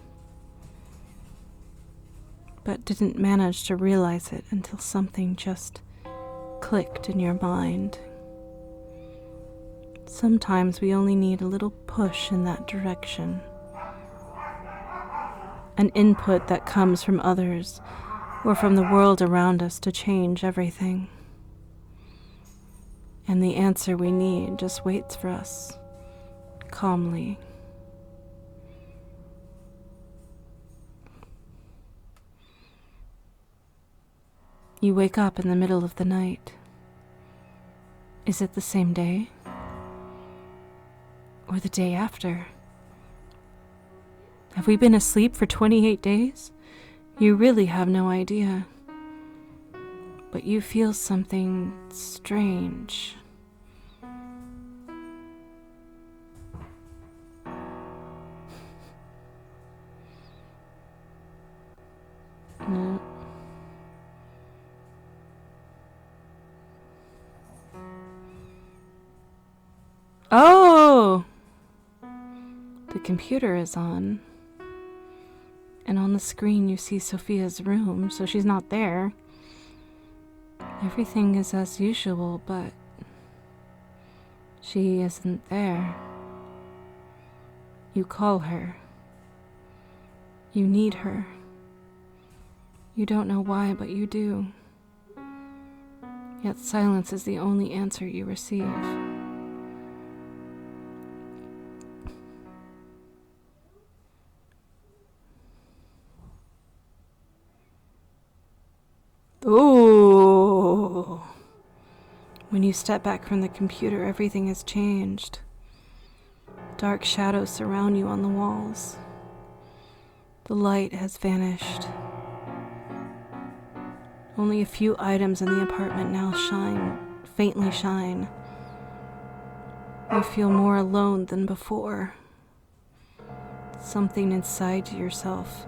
but didn't manage to realize it until something just clicked in your mind. Sometimes we only need a little push in that direction. An input that comes from others or from the world around us to change everything. And the answer we need just waits for us, calmly. You wake up in the middle of the night. Is it the same day? Or the day after? Have we been asleep for 28 days? You really have no idea. But you feel something strange. No. Oh! The computer is on. And on the screen you see Sophia's room, so she's not there. Everything is as usual, but she isn't there. You call her. You need her. You don't know why, but you do. Yet silence is the only answer you receive. Ooh. When you step back from the computer, everything has changed. Dark shadows surround you on the walls. The light has vanished. Only a few items in the apartment now faintly shine. You feel more alone than before. Something inside yourself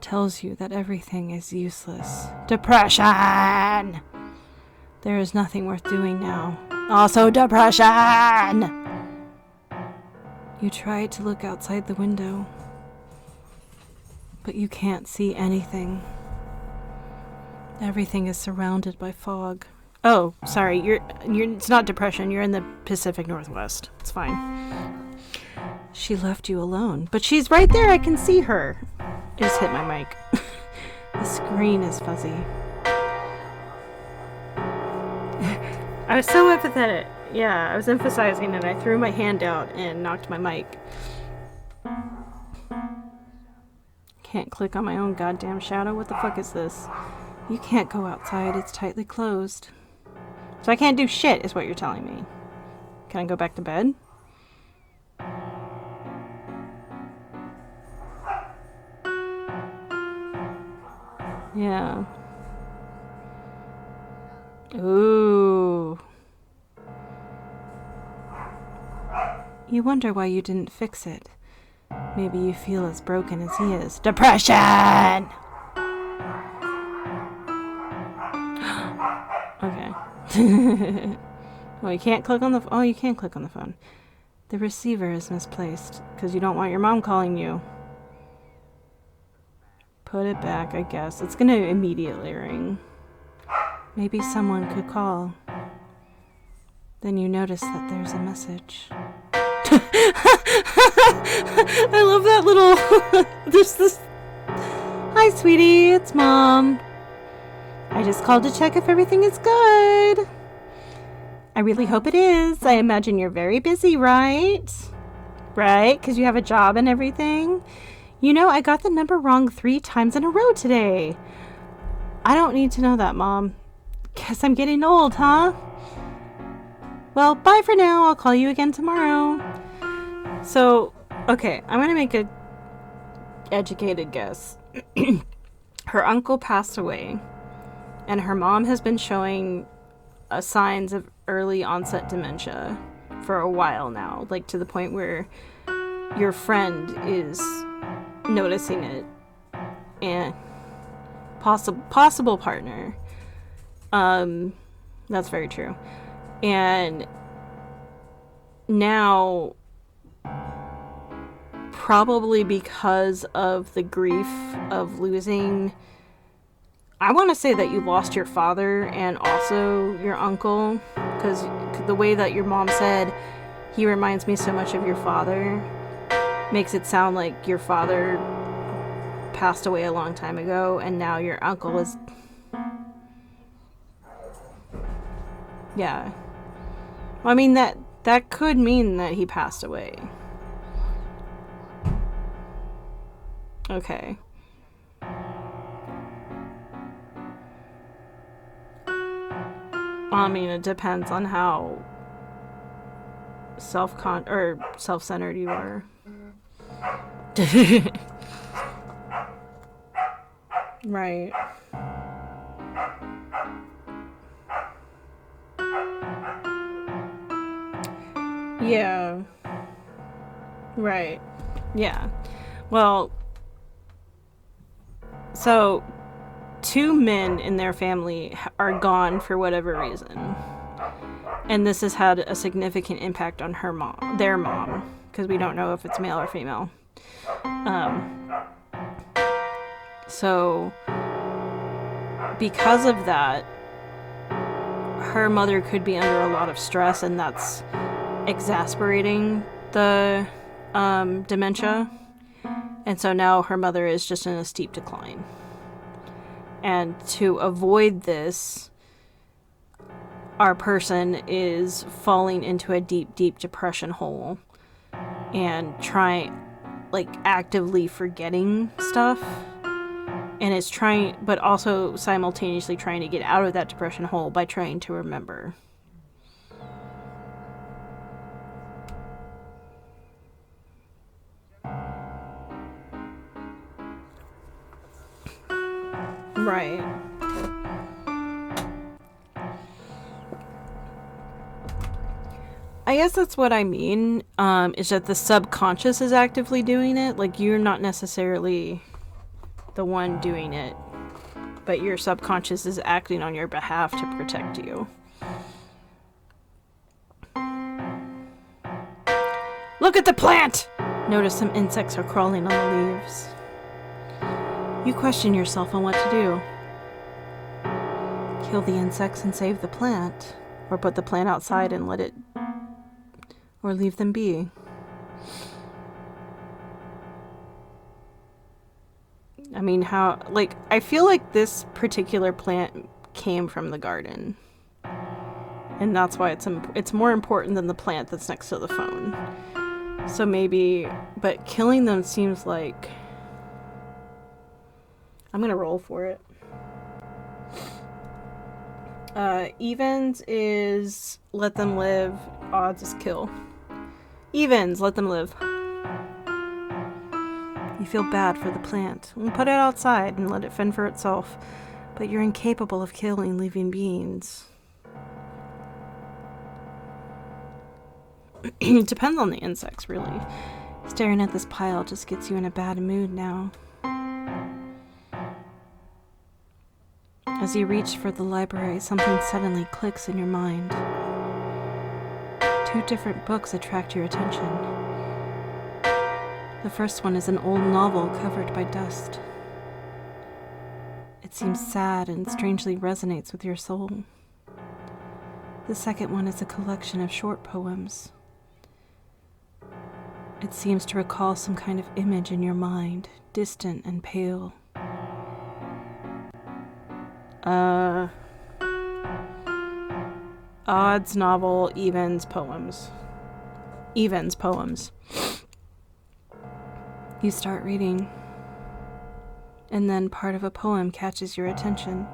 tells you that everything is useless. Depression! There is nothing worth doing now. Also depression! You try to look outside the window, but you can't see anything. Everything is surrounded by fog. Oh, sorry, you're it's not depression, you're in the Pacific Northwest. It's fine. She left you alone, but she's right there, I can see her. I just hit my mic. The screen is fuzzy. I was so empathetic. Yeah, I was emphasizing and I threw my hand out and knocked my mic. Can't click on my own goddamn shadow. What the fuck is this? You can't go outside. It's tightly closed. So I can't do shit, is what you're telling me. Can I go back to bed? Yeah. Ooh. You wonder why you didn't fix it. Maybe you feel as broken as he is. Depression! Okay. Well, you can't click on the... Oh, you can click on the phone. The receiver is misplaced because you don't want your mom calling you. Put it back, I guess. It's gonna immediately ring. Maybe someone could call. Then you notice that there's a message. I love that little... There's this... Hi, sweetie. It's Mom. I just called to check if everything is good. I really hope it is. I imagine you're very busy, right? Right? Because you have a job and everything. You know, I got the number wrong 3 times in a row today. I don't need to know that, Mom. Guess I'm getting old, huh? Well, bye for now. I'll call you again tomorrow. So, okay, I'm going to make a educated guess. Her uncle passed away, and her mom has been showing signs of early onset dementia for a while now, like to the point where your friend is noticing it, and possible partner. That's very true. And now, probably because of the grief of losing, I want to say that you lost your father and also your uncle, because the way that your mom said, he reminds me so much of your father, makes it sound like your father passed away a long time ago, and now your uncle is... Yeah. Well, I mean, that could mean that he passed away. Okay. I mean, it depends on how self-centered you are. Right. Yeah. Right. Yeah. Well, so 2 men in their family are gone for whatever reason. And this has had a significant impact on their mom, because we don't know if it's male or female. So because of that, her mother could be under a lot of stress, and that's exasperating the dementia. And so now her mother is just in a steep decline. And to avoid this, our person is falling into a deep, deep depression hole and actively forgetting stuff. And is trying, but also simultaneously trying to get out of that depression hole by trying to remember. Right. I guess that's what I mean, is that the subconscious is actively doing it. Like, you're not necessarily the one doing it, but your subconscious is acting on your behalf to protect you. Look at the plant! Notice some insects are crawling on the leaves. You question yourself on what to do. Kill the insects and save the plant, or put the plant outside and or leave them be. I mean, I feel like this particular plant came from the garden. And that's why it's more important than the plant that's next to the phone. So maybe, but killing them seems like... I'm gonna roll for it. Evens is let them live. Odds is kill. Evens, let them live. You feel bad for the plant. Put it outside and let it fend for itself. But you're incapable of killing living beings. It depends on the insects, really. Staring at this pile just gets you in a bad mood now. As you reach for the library, something suddenly clicks in your mind. 2 different books attract your attention. The first one is an old novel covered by dust. It seems sad and strangely resonates with your soul. The second one is a collection of short poems. It seems to recall some kind of image in your mind, distant and pale. Odds novel, evens poems. Evens poems. You start reading, and then part of a poem catches your attention.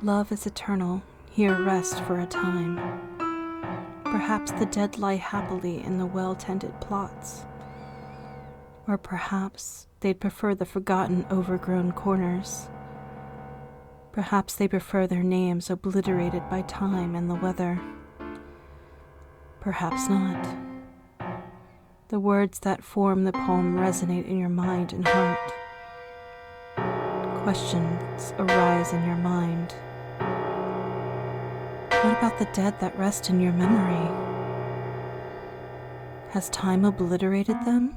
Love is eternal, here rest for a time. Perhaps the dead lie happily in the well-tended plots. Or perhaps they'd prefer the forgotten, overgrown corners. Perhaps they prefer their names obliterated by time and the weather. Perhaps not. The words that form the poem resonate in your mind and heart. Questions arise in your mind. What about the dead that rest in your memory? Has time obliterated them?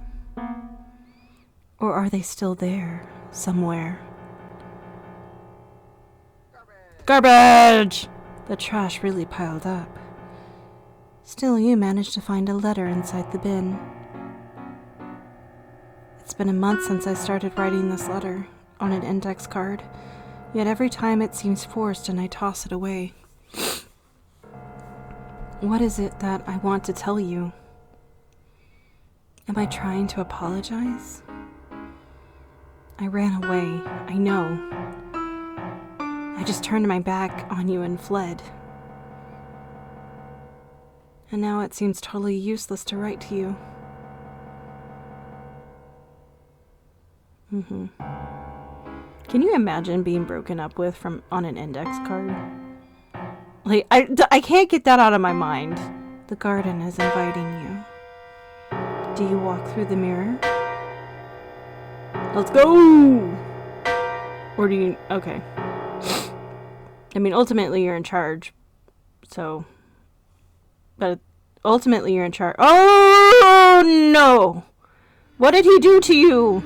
Or are they still there, somewhere? Garbage! The trash really piled up. Still, you managed to find a letter inside the bin. It's been a month since I started writing this letter on an index card, yet every time it seems forced and I toss it away. What is it that I want to tell you? Am I trying to apologize? I ran away, I know. I just turned my back on you and fled. And now it seems totally useless to write to you. Can you imagine being broken up with on an index card? Like, I can't get that out of my mind. The garden is inviting you. Do you walk through the mirror? Let's go! Or do you... Okay. I mean, ultimately you're in charge. So... But ultimately you're in charge. Oh, no! What did he do to you?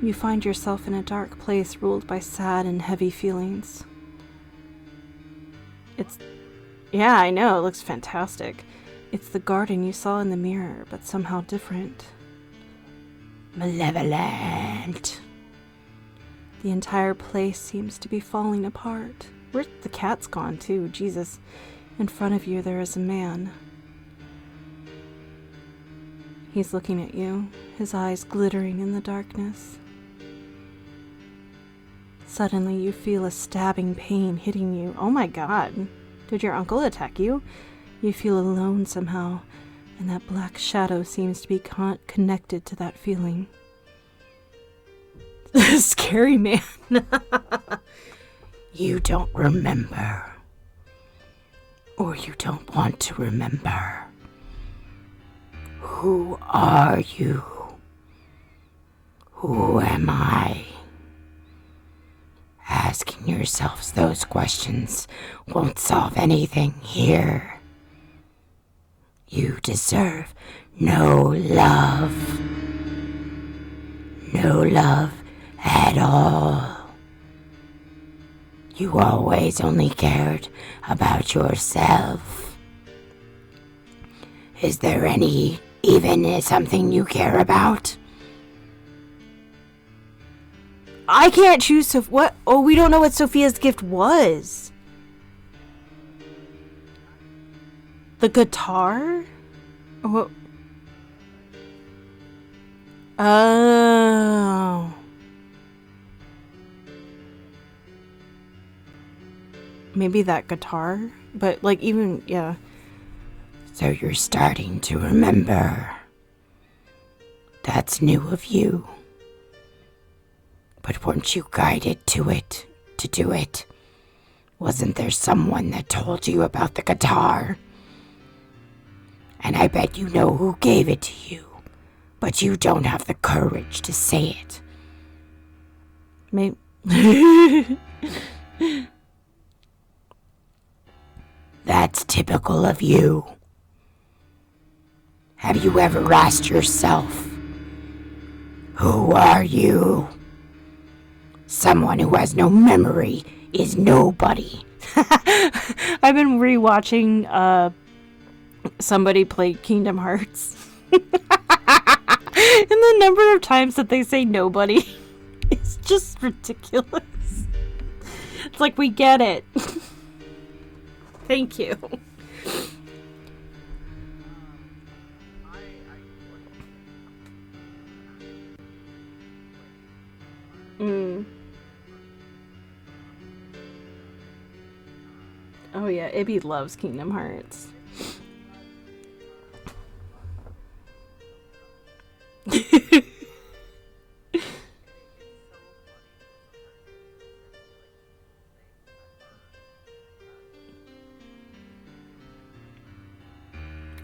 You find yourself in a dark place ruled by sad and heavy feelings. Yeah, I know, it looks fantastic. It's the garden you saw in the mirror, but somehow different. Malevolent. The entire place seems to be falling apart. Where's the cat's gone too? Jesus. In front of you there is a man. He's looking at you, his eyes glittering in the darkness. Suddenly you feel a stabbing pain hitting you. Oh my god. Did your uncle attack you? You feel alone somehow, and that black shadow seems to be connected to that feeling. Scary man. You don't remember. Or you don't want to remember. Who are you? Who am I? Asking yourselves those questions won't solve anything here. You deserve no love. No love at all. You always only cared about yourself. Is there even something you care about? I can't choose what? Oh, we don't know what Sophia's gift was. The guitar? What? Oh. Maybe that guitar, but like even, yeah. So you're starting to remember. That's new of you. But weren't you guided to do it? Wasn't there someone that told you about the guitar? And I bet you know who gave it to you, but you don't have the courage to say it. Maybe. That's typical of you. Have you ever asked yourself, who are you? Someone who has no memory is nobody. I've been rewatching somebody play Kingdom Hearts. And the number of times that they say nobody is just ridiculous. It's like, we get it. Thank you. Oh yeah, Ibby loves Kingdom Hearts.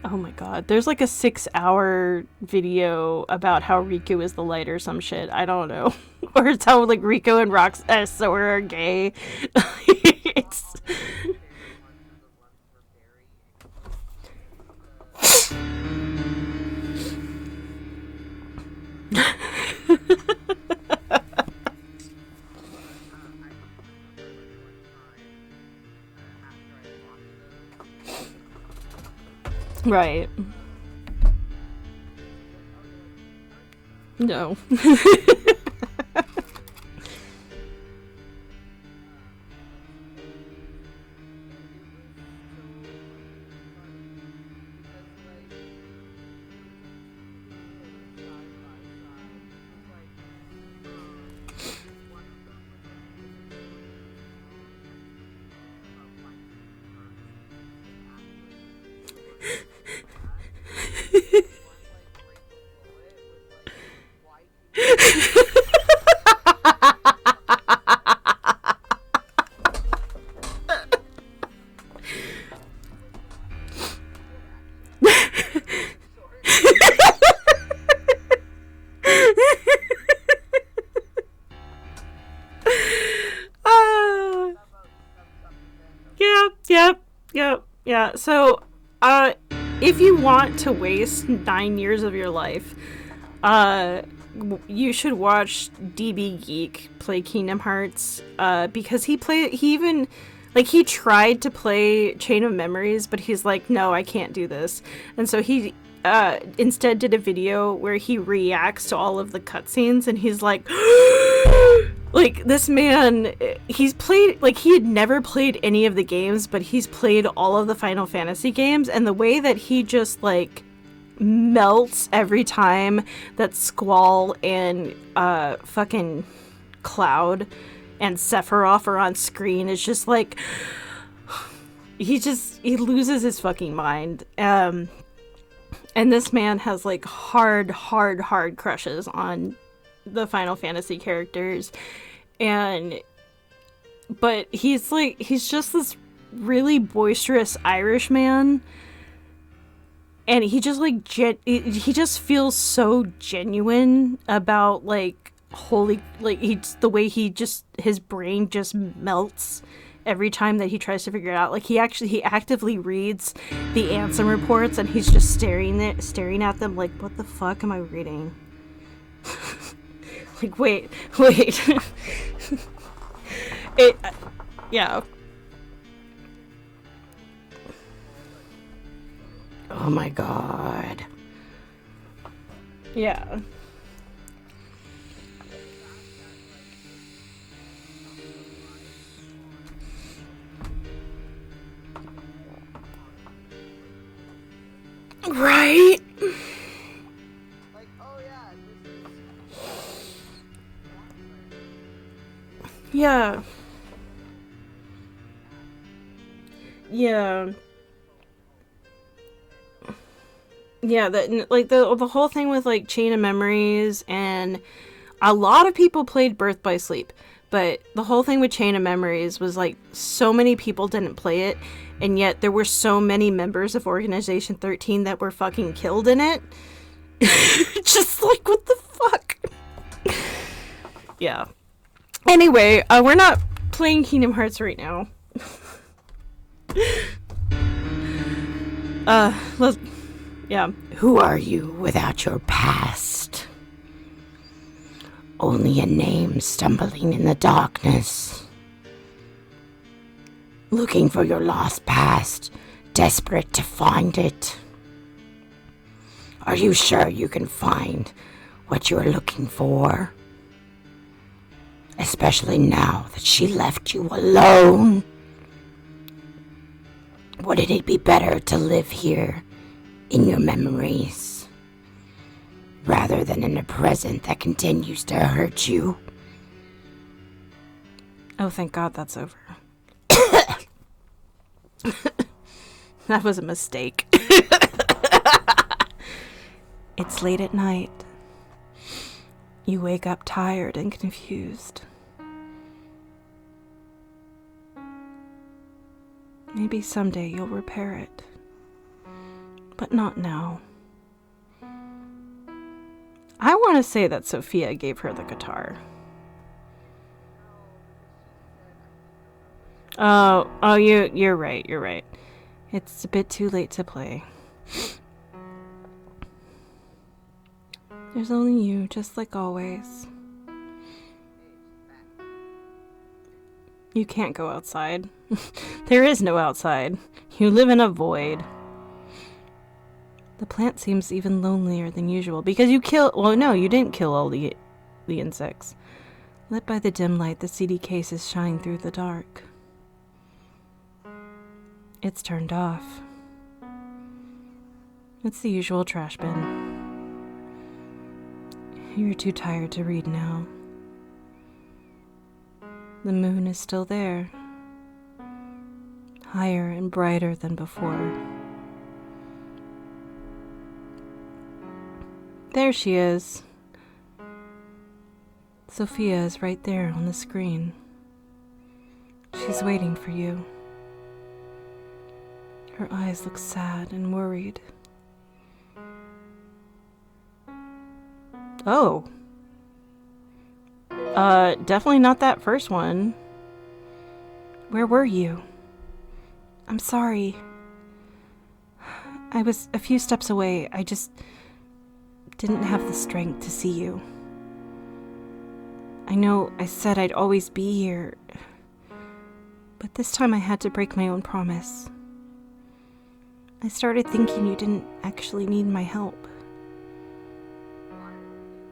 Oh my god. There's like a 6-hour video about how Riku is the light or some shit. I don't know. Or it's how like Riku and Sora are gay. It's right. No. Yeah. So, if you want to waste 9 years of your life, you should watch DB Geek play Kingdom Hearts, because he tried to play Chain of Memories, but he's like, no, I can't do this. And so he instead did a video where he reacts to all of the cutscenes, and he's like, like, this man, he's played, like, he had never played any of the games, but he's played all of the Final Fantasy games, and the way that he just, like, melts every time that Squall and fucking Cloud and Sephiroth are on screen is just like, he loses his fucking mind. And this man has like hard crushes on the Final Fantasy characters, but he's just this really boisterous Irish man. And he just like he just feels so genuine about like the way his brain just melts every time that he tries to figure it out. Like he actively reads the Ansem reports, and he's just staring at them like, what the fuck am I reading? Like wait. Yeah. Oh my god. Yeah. Right? Like, oh yeah, yeah. Yeah. Yeah, the whole thing with like Chain of Memories, and a lot of people played Birth by Sleep, but the whole thing with Chain of Memories was like so many people didn't play it, and yet there were so many members of Organization 13 that were fucking killed in it. Just like, what the fuck? Yeah. Anyway, we're not playing Kingdom Hearts right now. Yeah. Who are you without your past? Only a name stumbling in the darkness. Looking for your lost past, desperate to find it. Are you sure you can find what you are looking for? Especially now that she left you alone. Wouldn't it be better to live here in your memories, rather than in a present that continues to hurt you? Oh, thank God that's over. That was a mistake. It's late at night. You wake up tired and confused. Maybe someday you'll repair it. But not now. I want to say that Sophia gave her the guitar. Oh, you're right, you're right. It's a bit too late to play. There's only you, just like always. You can't go outside. There is no outside. You live in a void. The plant seems even lonelier than usual because you well, no, you didn't kill all the insects. Lit by the dim light, the CD cases shine through the dark. It's turned off. It's the usual trash bin. You're too tired to read now. The moon is still there, higher and brighter than before. There she is. Sophia is right there on the screen. She's waiting for you. Her eyes look sad and worried. Oh. Definitely not that first one. Where were you? I'm sorry. I was a few steps away. I just didn't have the strength to see you. I know I said I'd always be here, but this time I had to break my own promise. I started thinking you didn't actually need my help.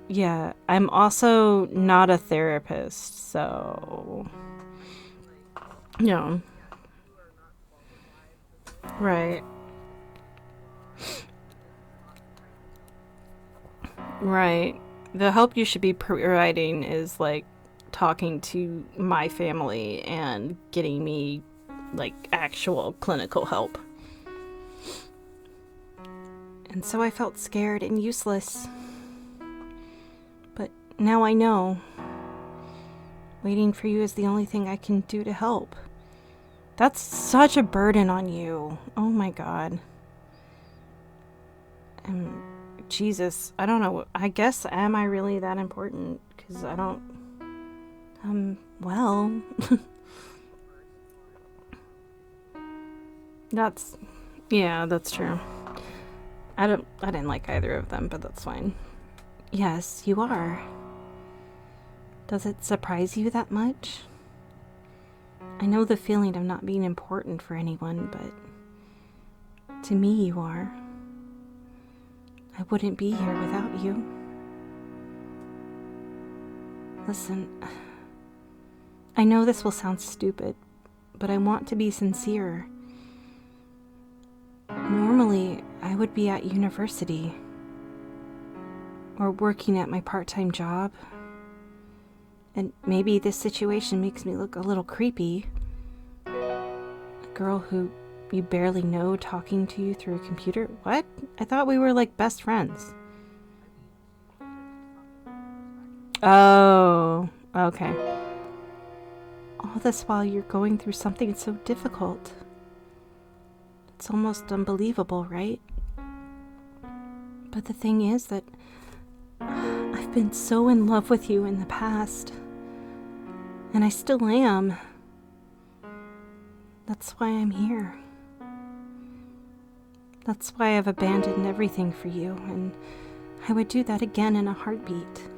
Yeah, I'm also not a therapist, so... No. Right. Right. The help you should be providing is, like, talking to my family and getting me, like, actual clinical help. And so I felt scared and useless. But now I know. Waiting for you is the only thing I can do to help. That's such a burden on you. Oh my God. Jesus, I don't know. I guess, am I really that important? Because I don't... well... That's... Yeah, that's true. I didn't like either of them, but that's fine. Yes, you are. Does it surprise you that much? I know the feeling of not being important for anyone, but to me you are. I wouldn't be here without you. Listen, I know this will sound stupid, but I want to be sincere. Normally, I would be at university or working at my part-time job. And maybe this situation makes me look a little creepy. A girl who you barely know talking to you through a computer? What? I thought we were like best friends. Oh, okay. All this while you're going through something so difficult. It's almost unbelievable, right? But the thing is that I've been so in love with you in the past. And I still am. That's why I'm here. That's why I've abandoned everything for you, and I would do that again in a heartbeat.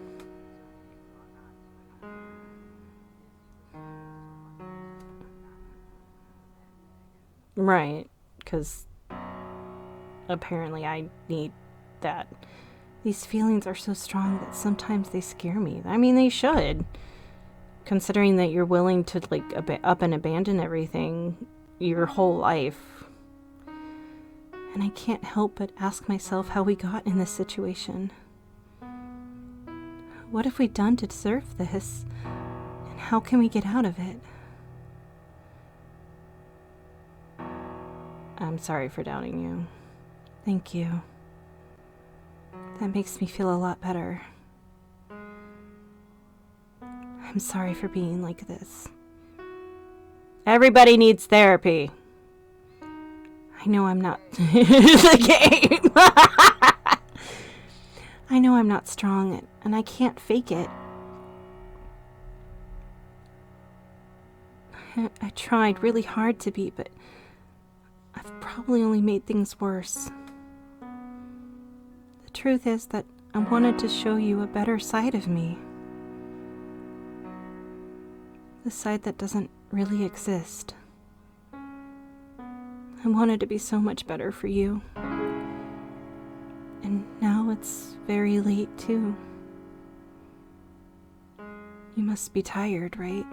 Right, because apparently I need that. These feelings are so strong that sometimes they scare me. I mean, they should. Considering that you're willing to, like, up and abandon everything your whole life. And I can't help but ask myself how we got in this situation. What have we done to deserve this? And how can we get out of it? I'm sorry for doubting you. Thank you. That makes me feel a lot better. I'm sorry for being like this. Everybody needs therapy. I know I'm not the game. I know I'm not strong and I can't fake it. I tried really hard to be, but I've probably only made things worse. The truth is that I wanted to show you a better side of me. The side that doesn't really exist. I wanted to be so much better for you. And now it's very late, too. You must be tired, right?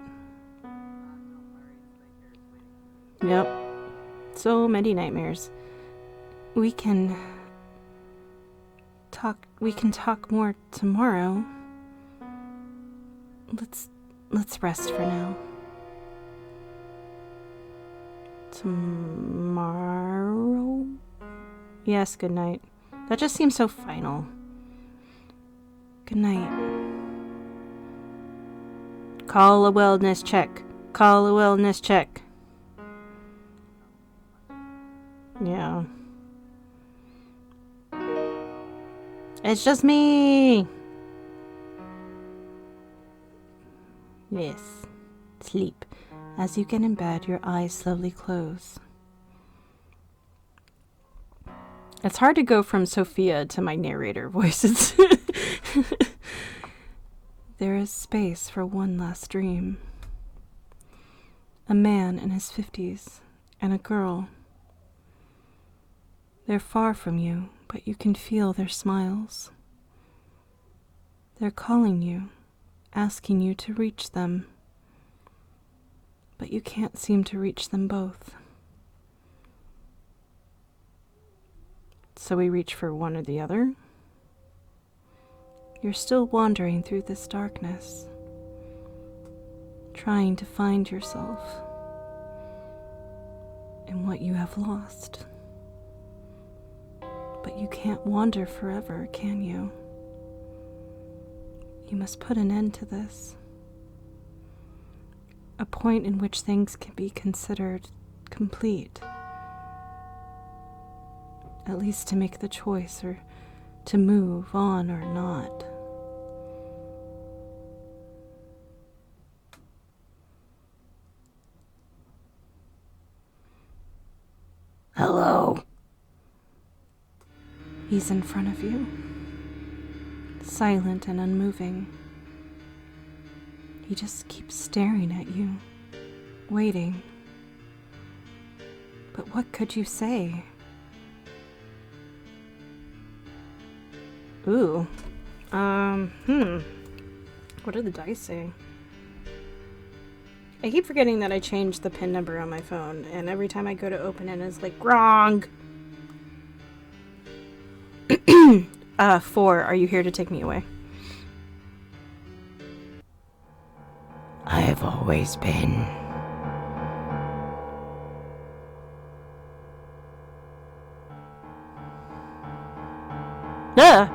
Yep. So many nightmares. We can talk more tomorrow. Let's rest for now. Tomorrow? Yes, good night. That just seems so final. Good night. Call a wellness check. Call a wellness check. Yeah. It's just me. Yes. Sleep. As you get in bed, your eyes slowly close. It's hard to go from Sophia to my narrator voices. There is space for one last dream. A man in his 50s and a girl. They're far from you, but you can feel their smiles. They're calling you, asking you to reach them. But you can't seem to reach them both. So we reach for one or the other. You're still wandering through this darkness, trying to find yourself in what you have lost. But you can't wander forever, can you? You must put an end to this. A point in which things can be considered complete. At least to make the choice or to move on or not. Hello? He's in front of you, silent and unmoving. He just keeps staring at you, waiting. But what could you say? Ooh. What are the dice saying? I keep forgetting that I changed the PIN number on my phone, and every time I go to open it, it's like, wrong! 4, are you here to take me away? I have always been. Ah!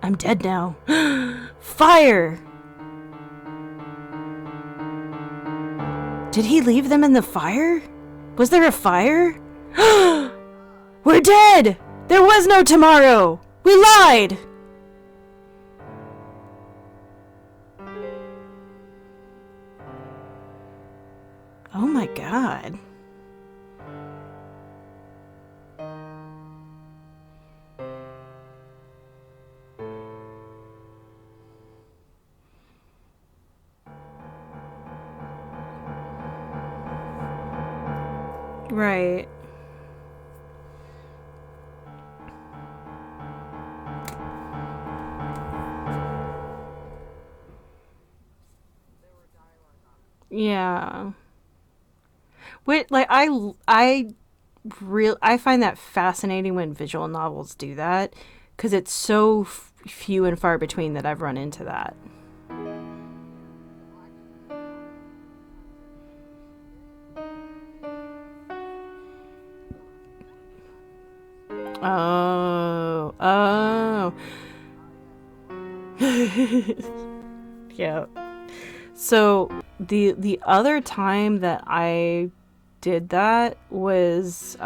I'm dead now. Fire! Did he leave them in the fire? Was there a fire? We're dead! There was no tomorrow! We lied! Oh my god. Right. Yeah. Wait, like I find that fascinating when visual novels do that, because it's so few and far between that I've run into that. Oh. Oh. Yeah. So the other time that I did that was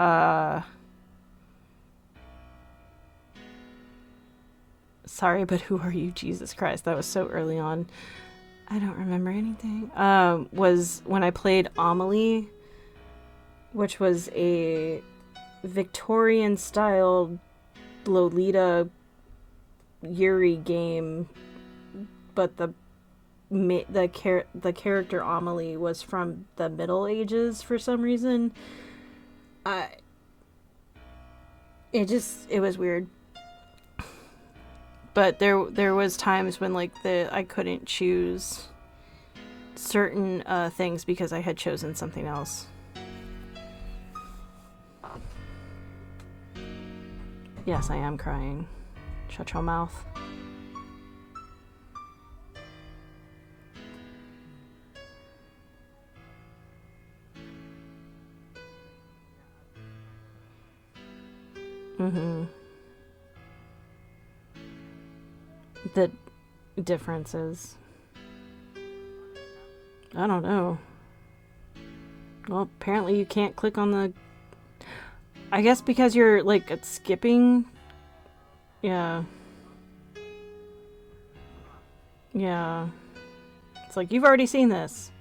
sorry, but who are you? Jesus Christ, that was so early on. I don't remember anything. Was when I played Amelie, which was a Victorian style Lolita Yuri game, but the character Amelie was from the Middle Ages for some reason. It was weird. But there was times when like I couldn't choose certain things because I had chosen something else. Yes, I am crying. Shut your mouth. Mm-hmm. The differences. I don't know. Well, apparently you can't click on the... I guess because you're, like, skipping... Yeah. Yeah. It's like, you've already seen this.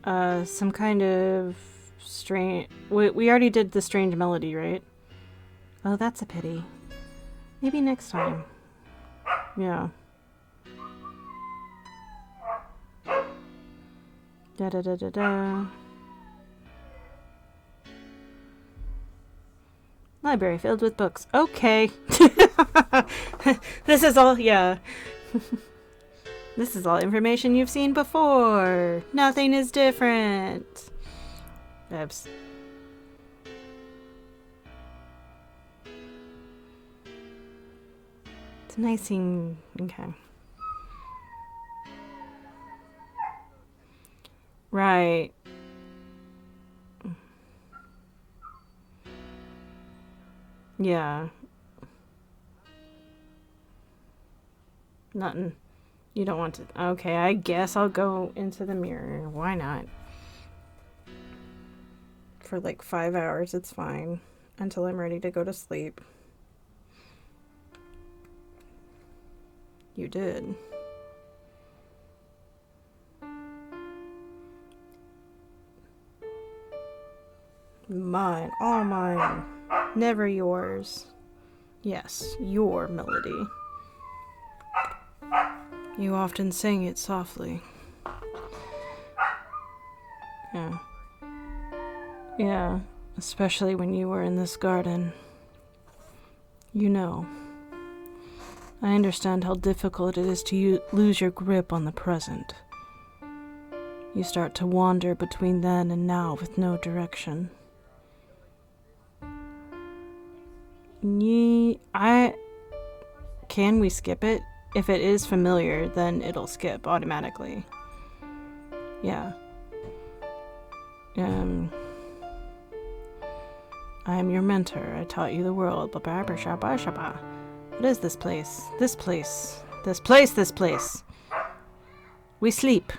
Some kind of strange... We already did the strange melody, right? Oh, that's a pity. Maybe next time. Yeah. Da-da-da-da-da. Library filled with books. Okay. This is all, yeah. This is all information you've seen before. Nothing is different. Oops. It's nice seeing... Okay. Right. Yeah. Nothing. You don't want to... Okay, I guess I'll go into the mirror. Why not? For like 5 hours, it's fine. Until I'm ready to go to sleep. You did. Mine. All mine. Never yours. Yes, your melody. You often sing it softly. Yeah. Yeah, especially when you were in this garden. You know. I understand how difficult it is to lose your grip on the present. You start to wander between then and now with no direction. Can we skip it? If it is familiar, then it'll skip automatically. Yeah. I am your mentor. I taught you the world. What is this place? This place. This place, this place. We sleep.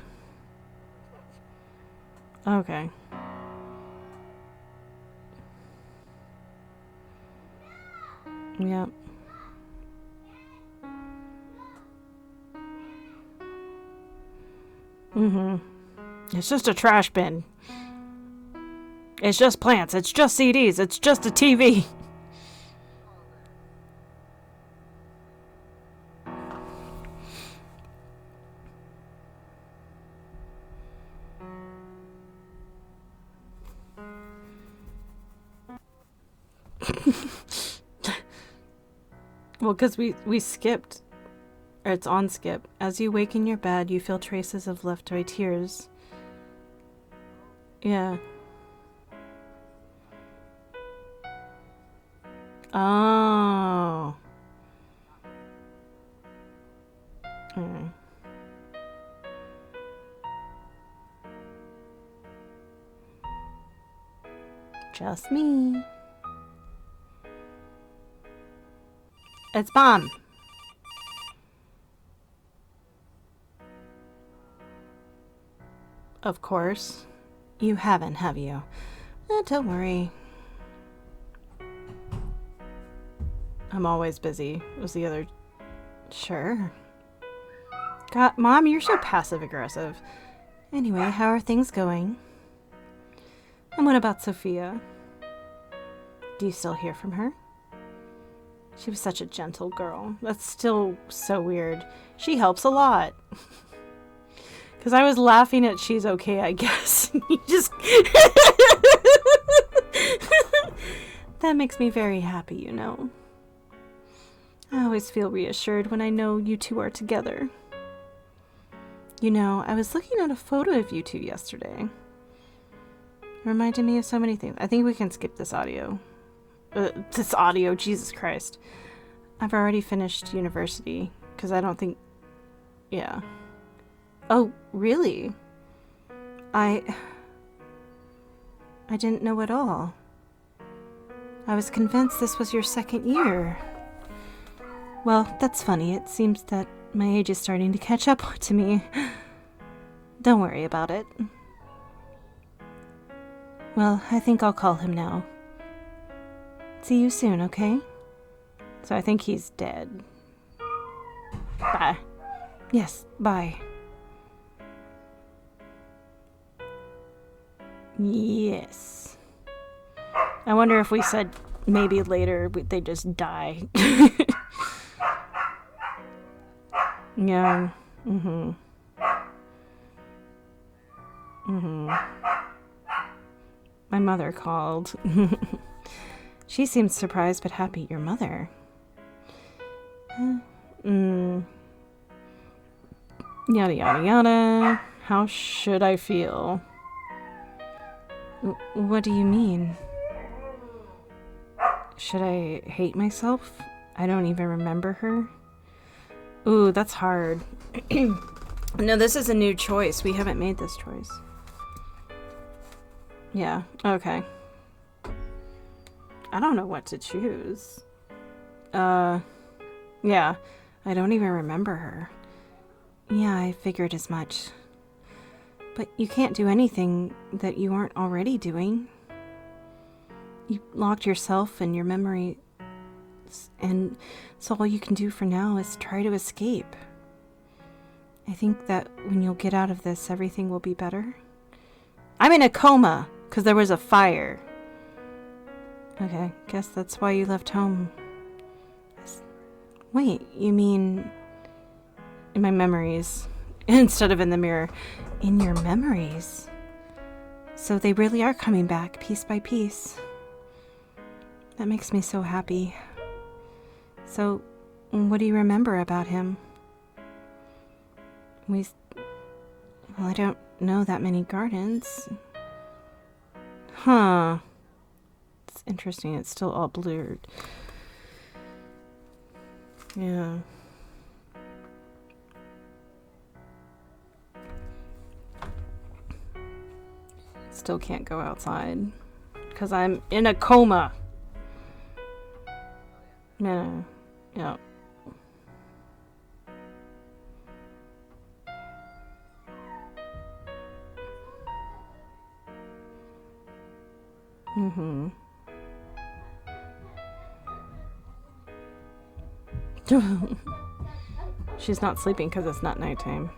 Okay. Yep. Mm-hmm. It's just a trash bin. It's just plants. It's just CDs. It's just a TV. Well, because we skipped. Or it's on skip. As you wake in your bed, you feel traces of left by tears. Yeah. Oh. Okay. Just me. It's Bann. Of course. You haven't, have you? Don't worry. I'm always busy, was the other... Sure. God, Mom, you're so passive-aggressive. Anyway, how are things going? And what about Sophia? Do you still hear from her? She was such a gentle girl. That's still so weird. She helps a lot. Because I was laughing at she's okay, I guess. You just... That makes me very happy, you know. I always feel reassured when I know you two are together. You know, I was looking at a photo of you two yesterday. It reminded me of so many things. I think we can skip this audio. Jesus Christ. I've already finished university, because I don't think... Yeah. Oh, really? I didn't know at all. I was convinced this was your second year. Well, that's funny. It seems that my age is starting to catch up to me. Don't worry about it. Well, I think I'll call him now. See you soon, okay? So I think he's dead. Bye. Yes, bye. Yes. I wonder if we said maybe later they just die. Yeah. Mm-hmm. Mm-hmm. My mother called. She seemed surprised but happy. Your mother? Yada yada yada. How should I feel? What do you mean? Should I hate myself? I don't even remember her. Ooh, that's hard. No, this is a new choice. We haven't made this choice. Yeah, okay. I don't know what to choose. Yeah, I don't even remember her. Yeah, I figured as much. But you can't do anything that you aren't already doing. You locked yourself and your memory, and so all you can do for now is try to escape. I think that when you'll get out of this, everything will be better. I'm in a coma because there was a fire. Okay, guess that's why you left home. Wait, you mean in my memories instead of in the mirror? In your memories? So they really are coming back piece by piece. That makes me so happy. So, what do you remember about him? Well, I don't know that many gardens. Huh. It's interesting. It's still all blurred. Yeah. Still can't go outside because I'm in a coma. No. Yeah. Mm-hmm. She's not sleeping because it's not nighttime.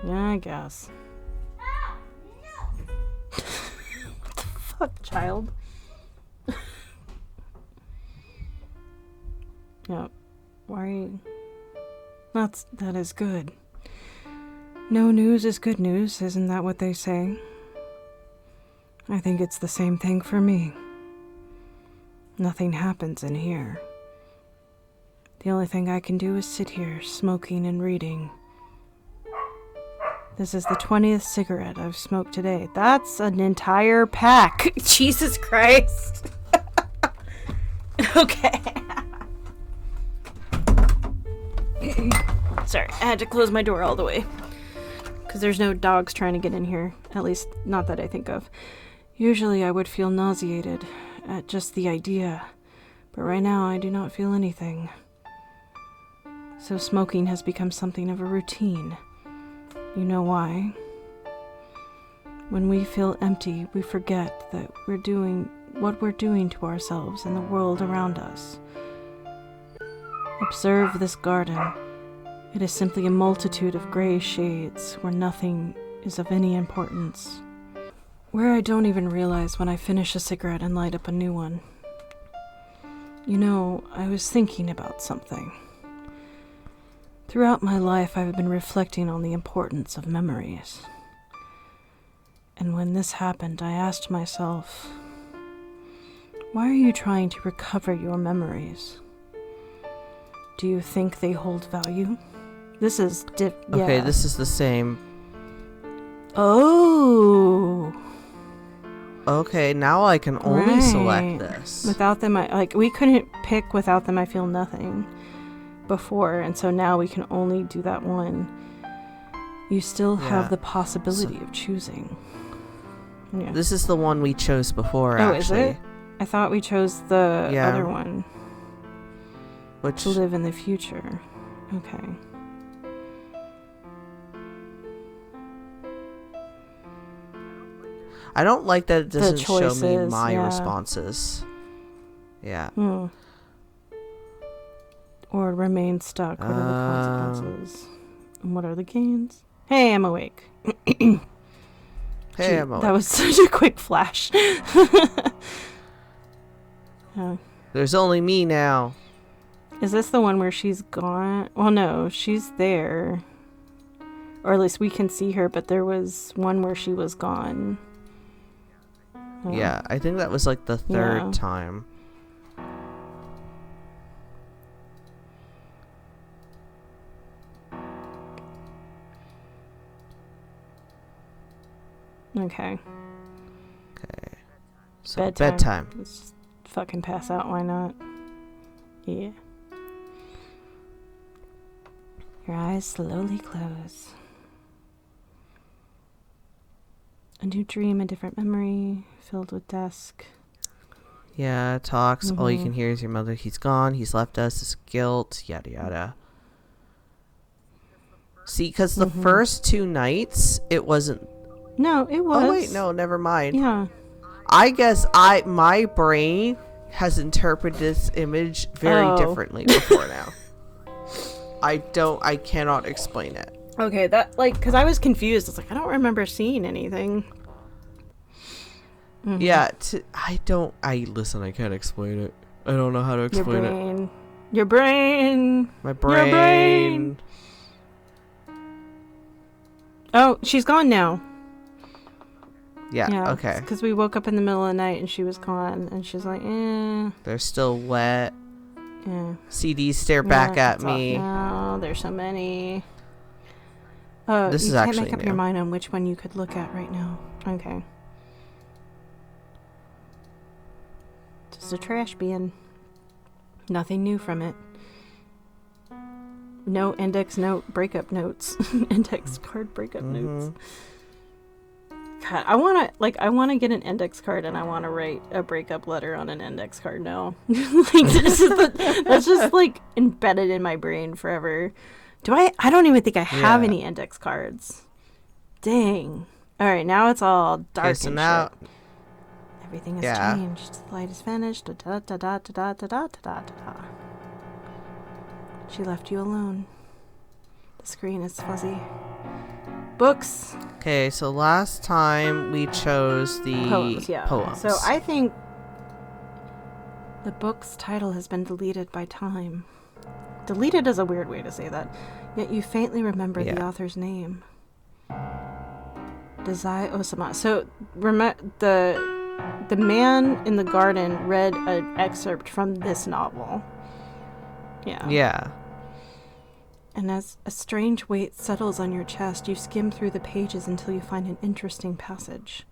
Yeah, I guess. What the fuck, child? Yeah. Why are you... That is good. No news is good news, isn't that what they say? I think it's the same thing for me. Nothing happens in here. The only thing I can do is sit here, smoking and reading. This is the 20th cigarette I've smoked today. That's an entire pack. Jesus Christ. Okay. Sorry, I had to close my door all the way. Because there's no dogs trying to get in here. At least, not that I think of. Usually I would feel nauseated at just the idea. But right now I do not feel anything. So smoking has become something of a routine. You know why? When we feel empty, we forget that we're doing what we're doing to ourselves and the world around us. Observe this garden. It is simply a multitude of gray shades where nothing is of any importance. Where I don't even realize when I finish a cigarette and light up a new one. You know, I was thinking about something. Throughout my life, I've been reflecting on the importance of memories. And when this happened, I asked myself, why are you trying to recover your memories? Do you think they hold value? This is Okay, this is the same. Oh. Okay, now I can only select this. Without them, we couldn't pick without them, I feel nothing before, and so now we can only do that one. You still have the possibility of choosing. Yeah. This is the one we chose before, actually. actually. Is it? I thought we chose the other one. Which... To live in the future. Okay. I don't like that it doesn't show me my yeah. responses. Yeah. Or remain stuck. What are the consequences? And what are the gains? Hey, I'm awake. Hey, I'm awake. That was such a quick flash. There's only me now. Is this the one where she's gone? Well, no, she's there. Or at least we can see her, but there was one where she was gone. Oh. Yeah, I think that was like the third time. Okay. Okay. So bedtime. Let's just fucking pass out, why not? Yeah. Your eyes slowly close. A new dream, a different memory, filled with dusk. Yeah, talks. All you can hear is your mother. He's gone. He's left us. This guilt. Yada yada. See, because the first two nights, it wasn't. No, it was. Oh wait, no, never mind. Yeah. I guess my brain has interpreted this image very differently before now. I cannot explain it. Okay, that, because I was confused. I was like, I don't remember seeing anything. Yeah, listen, I can't explain it. I don't know how to explain it. Your brain. My brain. Your brain. Oh, she's gone now. Yeah, okay. Because we woke up in the middle of the night and she was gone. And she's like, They're still wet. Yeah. CDs stare back at me. Oh, there's so many. Oh, this is you actually can't make up new. your mind on which one you could look at right now. Okay. Just a trash bin. Nothing new from it. No index note breakup notes. Index card breakup notes. God, I want to get an index card and I want to write a breakup letter on an index card now. That's just embedded in my brain forever. I don't even think I have any index cards. Dang. All right, now it's all dark and shit. Everything has changed. The light is vanished. Da, da, da, da, da, da, da, da, da, da. She left you alone. The screen is fuzzy. Books. Okay, so last time we chose the poems. So I think the book's title has been deleted by time. Deleted is a weird way to say that. Yet you faintly remember the author's name. Dazai Osama. So the man in the garden read an excerpt from this novel. Yeah. Yeah. And as a strange weight settles on your chest, you skim through the pages until you find an interesting passage.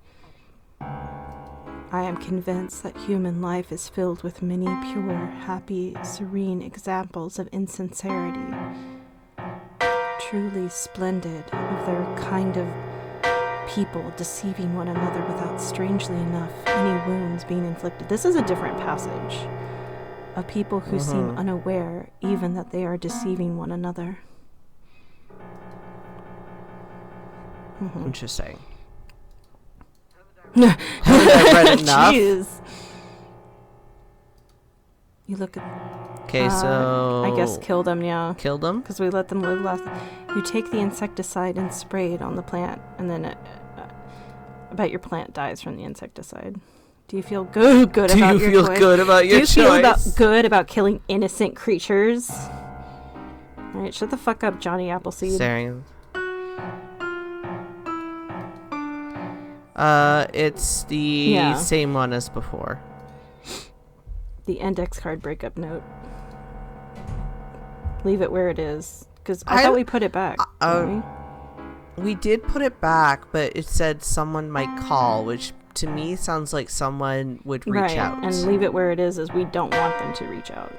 I am convinced that human life is filled with many pure, happy, serene examples of insincerity. Truly splendid of their kind of people deceiving one another without, strangely enough, any wounds being inflicted. This is a different passage. of people who seem unaware even that they are deceiving one another. Interesting. Haven't I read enough? Jeez. You look at... Okay, so... I guess killed them, yeah. Killed them? Because we let them live last... You take the insecticide and spray it on the plant, and then I bet your plant dies from the insecticide. Do you feel good about your choice? Do you feel good about your choice? Do you feel good about killing innocent creatures? Alright, shut the fuck up, Johnny Appleseed. Staring. It's the same one as before. The index card breakup note. Leave it where it is. Because I thought we put it back. We did put it back, but it said someone might call, which to me sounds like someone would reach out. And leave it where it is we don't want them to reach out.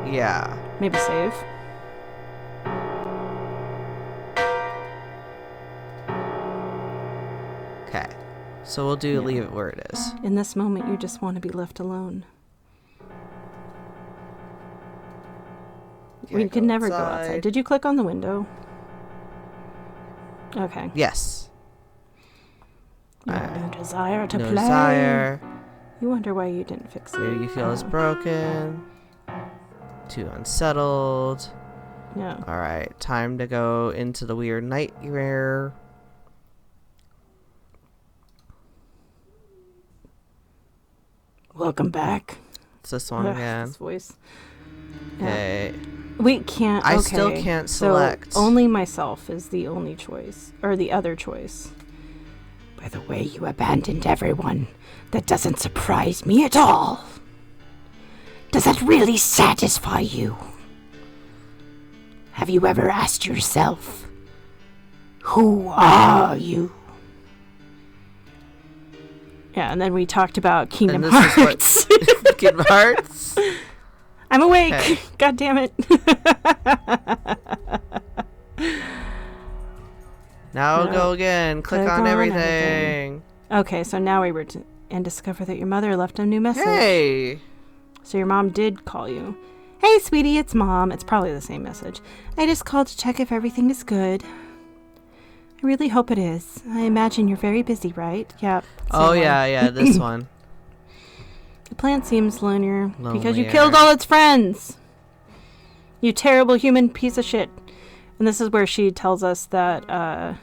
Yeah. Maybe save. Okay. So we'll do leave it where it is. In this moment, you just want to be left alone. We can never go outside. Did you click on the window? Okay. Yes. You have no desire to play. No desire. You wonder why you didn't fix it. Maybe you feel it's broken. Too unsettled. Yeah. Alright, time to go into the weird nightmare. Welcome back. It's this one again. This voice. Okay. We can't. I still can't select. So only myself is the only choice, or the other choice. By the way, you abandoned everyone. That doesn't surprise me at all. Does that really satisfy you? Have you ever asked yourself, who are you? Yeah, and then we talked about Kingdom Hearts. Kingdom Hearts? I'm awake. Okay. God damn it. Now go again. Click on everything. Okay, so now we were and discover that your mother left a new message. Hey. So your mom did call you. Hey, sweetie, it's Mom. It's probably the same message. I just called to check if everything is good. I really hope it is. I imagine you're very busy, right? Yeah. Oh, yeah, this one. The plant seems lonelier because you killed all its friends. You terrible human piece of shit. And this is where she tells us that, yeah.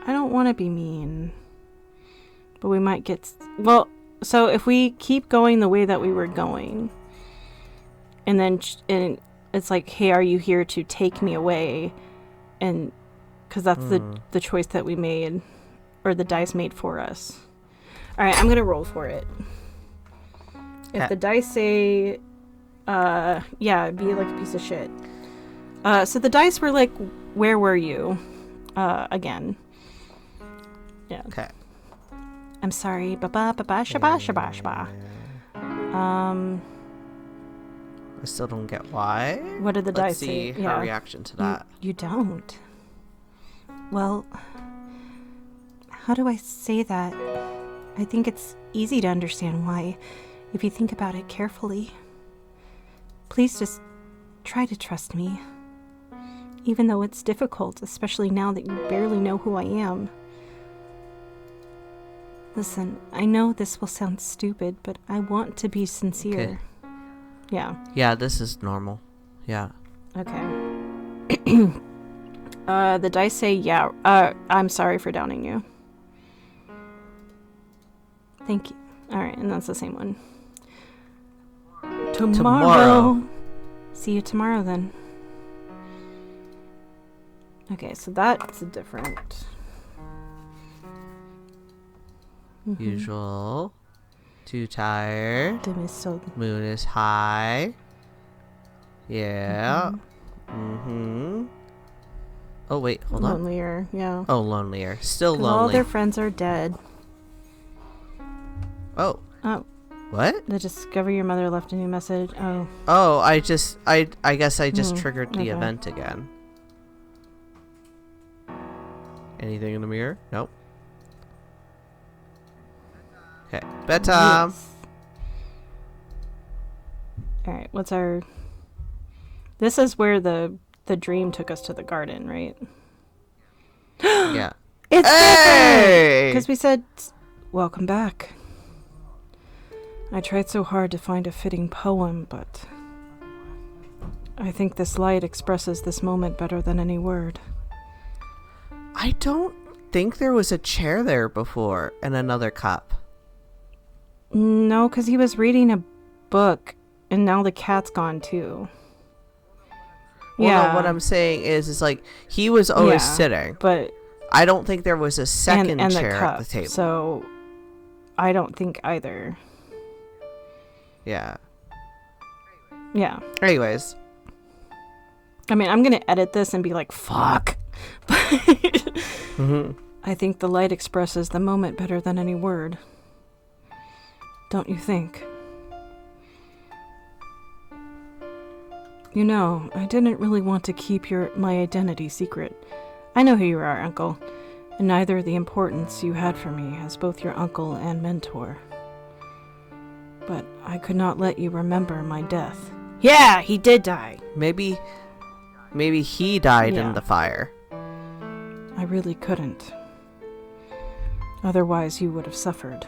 I don't want to be mean. But we might get... Well, so if we keep going the way that we were going, and then it's like, hey, are you here to take me away? And... Because that's the choice that we made, or the dice made for us. Alright, I'm going to roll for it. If the dice say... yeah, it'd be like a piece of shit. So the dice were like, where were you? Again. Yeah. Okay. I'm sorry. Shaba. I still don't get why. What did the dice see say? Her reaction to that. You don't. Well, how do I say that? I think it's easy to understand why, if you think about it carefully. Please just try to trust me. Even though it's difficult, especially now that you barely know who I am. Listen, I know this will sound stupid, but I want to be sincere. Okay. Yeah. Yeah, this is normal. Yeah. Okay. The dice say, yeah, I'm sorry for downing you. Thank you. Alright, and that's the same one. Tomorrow. See you tomorrow, then. Okay, so that's different. Usual. Too tired. So Moon is high. Yeah. Oh, wait, hold on. lonelier, yeah. Oh, lonelier. Still 'Cause lonely. all their friends are dead. Oh. Oh. What? The discover your mother left a new message. Oh. Oh, I guess I just triggered the event again. Anything in the mirror? Nope. Okay, bedtime. Yes. All right, what's our... This is where the dream took us to the garden, right? Yeah. It's Hey! Because we said, welcome back. I tried so hard to find a fitting poem, but I think this light expresses this moment better than any word. I don't think there was a chair there before and another cup. No, because he was reading a book, and now the cat's gone too. Well, no, what I'm saying is like he was always sitting, but I don't think there was a second and chair the cup, at the table. So I don't think either. Yeah. Yeah. Anyways. I mean, I'm going to edit this and be like, fuck. Mm-hmm. I think the light expresses the moment better than any word. Don't you think? You know, I didn't really want to keep my identity secret. I know who you are, Uncle, and neither the importance you had for me as both your uncle and mentor. But I could not let you remember my death. Yeah, he did die. Maybe he died in the fire. I really couldn't. Otherwise, you would have suffered.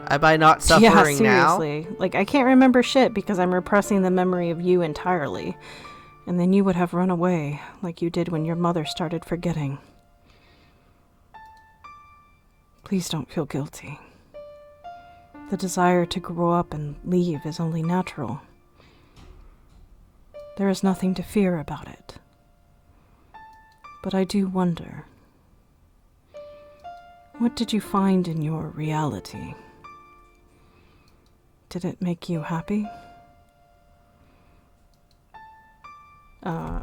Am I not suffering now? Seriously. Like, I can't remember shit because I'm repressing the memory of you entirely. And then you would have run away, like you did when your mother started forgetting. Please don't feel guilty. The desire to grow up and leave is only natural. There is nothing to fear about it. But I do wonder, what did you find in your reality? Did it make you happy?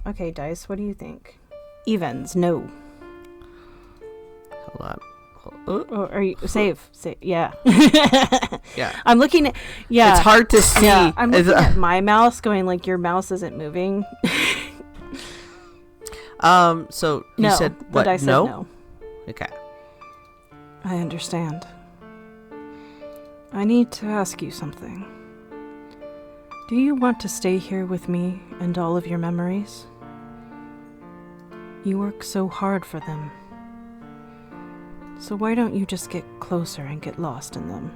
Okay, Dice, what do you think? Evens, no. Hold on. Or are you save? Yeah. Yeah. I'm looking at. Yeah. It's hard to see. Yeah, I'm looking at my mouse, going like your mouse isn't moving. So you said what? I said no. Okay. I understand. I need to ask you something. Do you want to stay here with me and all of your memories? You work so hard for them. So why don't you just get closer and get lost in them?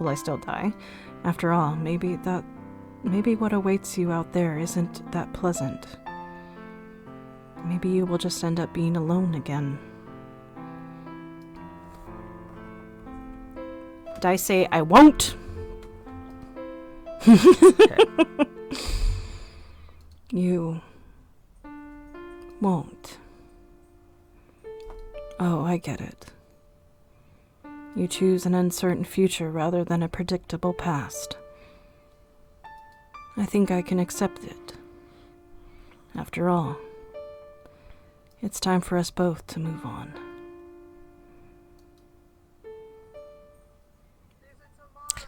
Will I still die? After all, maybe what awaits you out there isn't that pleasant. Maybe you will just end up being alone again. Did I say I won't? You won't. Oh, I get it. You choose an uncertain future rather than a predictable past. I think I can accept it. After all, it's time for us both to move on.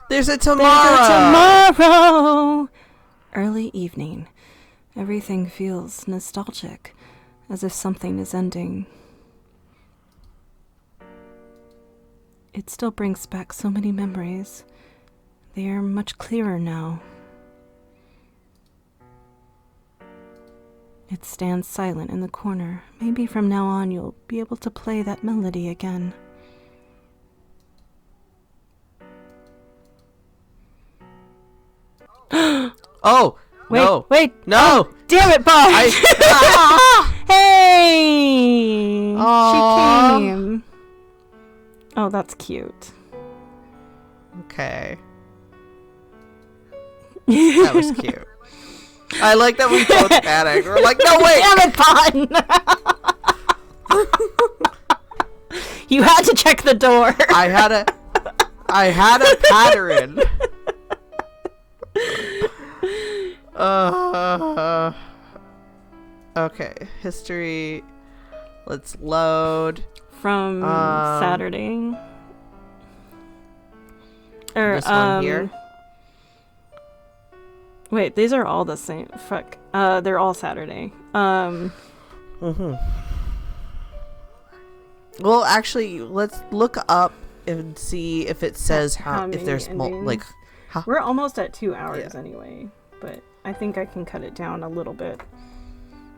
There's a tomorrow! There's a tomorrow! Early evening. Everything feels nostalgic, as if something is ending. It still brings back so many memories. They are much clearer now. It stands silent in the corner. Maybe from now on you'll be able to play that melody again. Oh! Wait! No! Damn it, Bob! Hey! Aww. She came. Oh, that's cute. Okay. That was cute. I like that we both panicked. We're like, no, wait! Damn it, Bon! You had to check the door. I had a pattern. Okay, history. Let's load. From Saturday. Or, this one here. Wait, these are all the same. Fuck. They're all Saturday. Well, actually, let's look up and see if it says How if many there's endings? Huh? We're almost at 2 hours Yeah. anyway, but I think I can cut it down a little bit.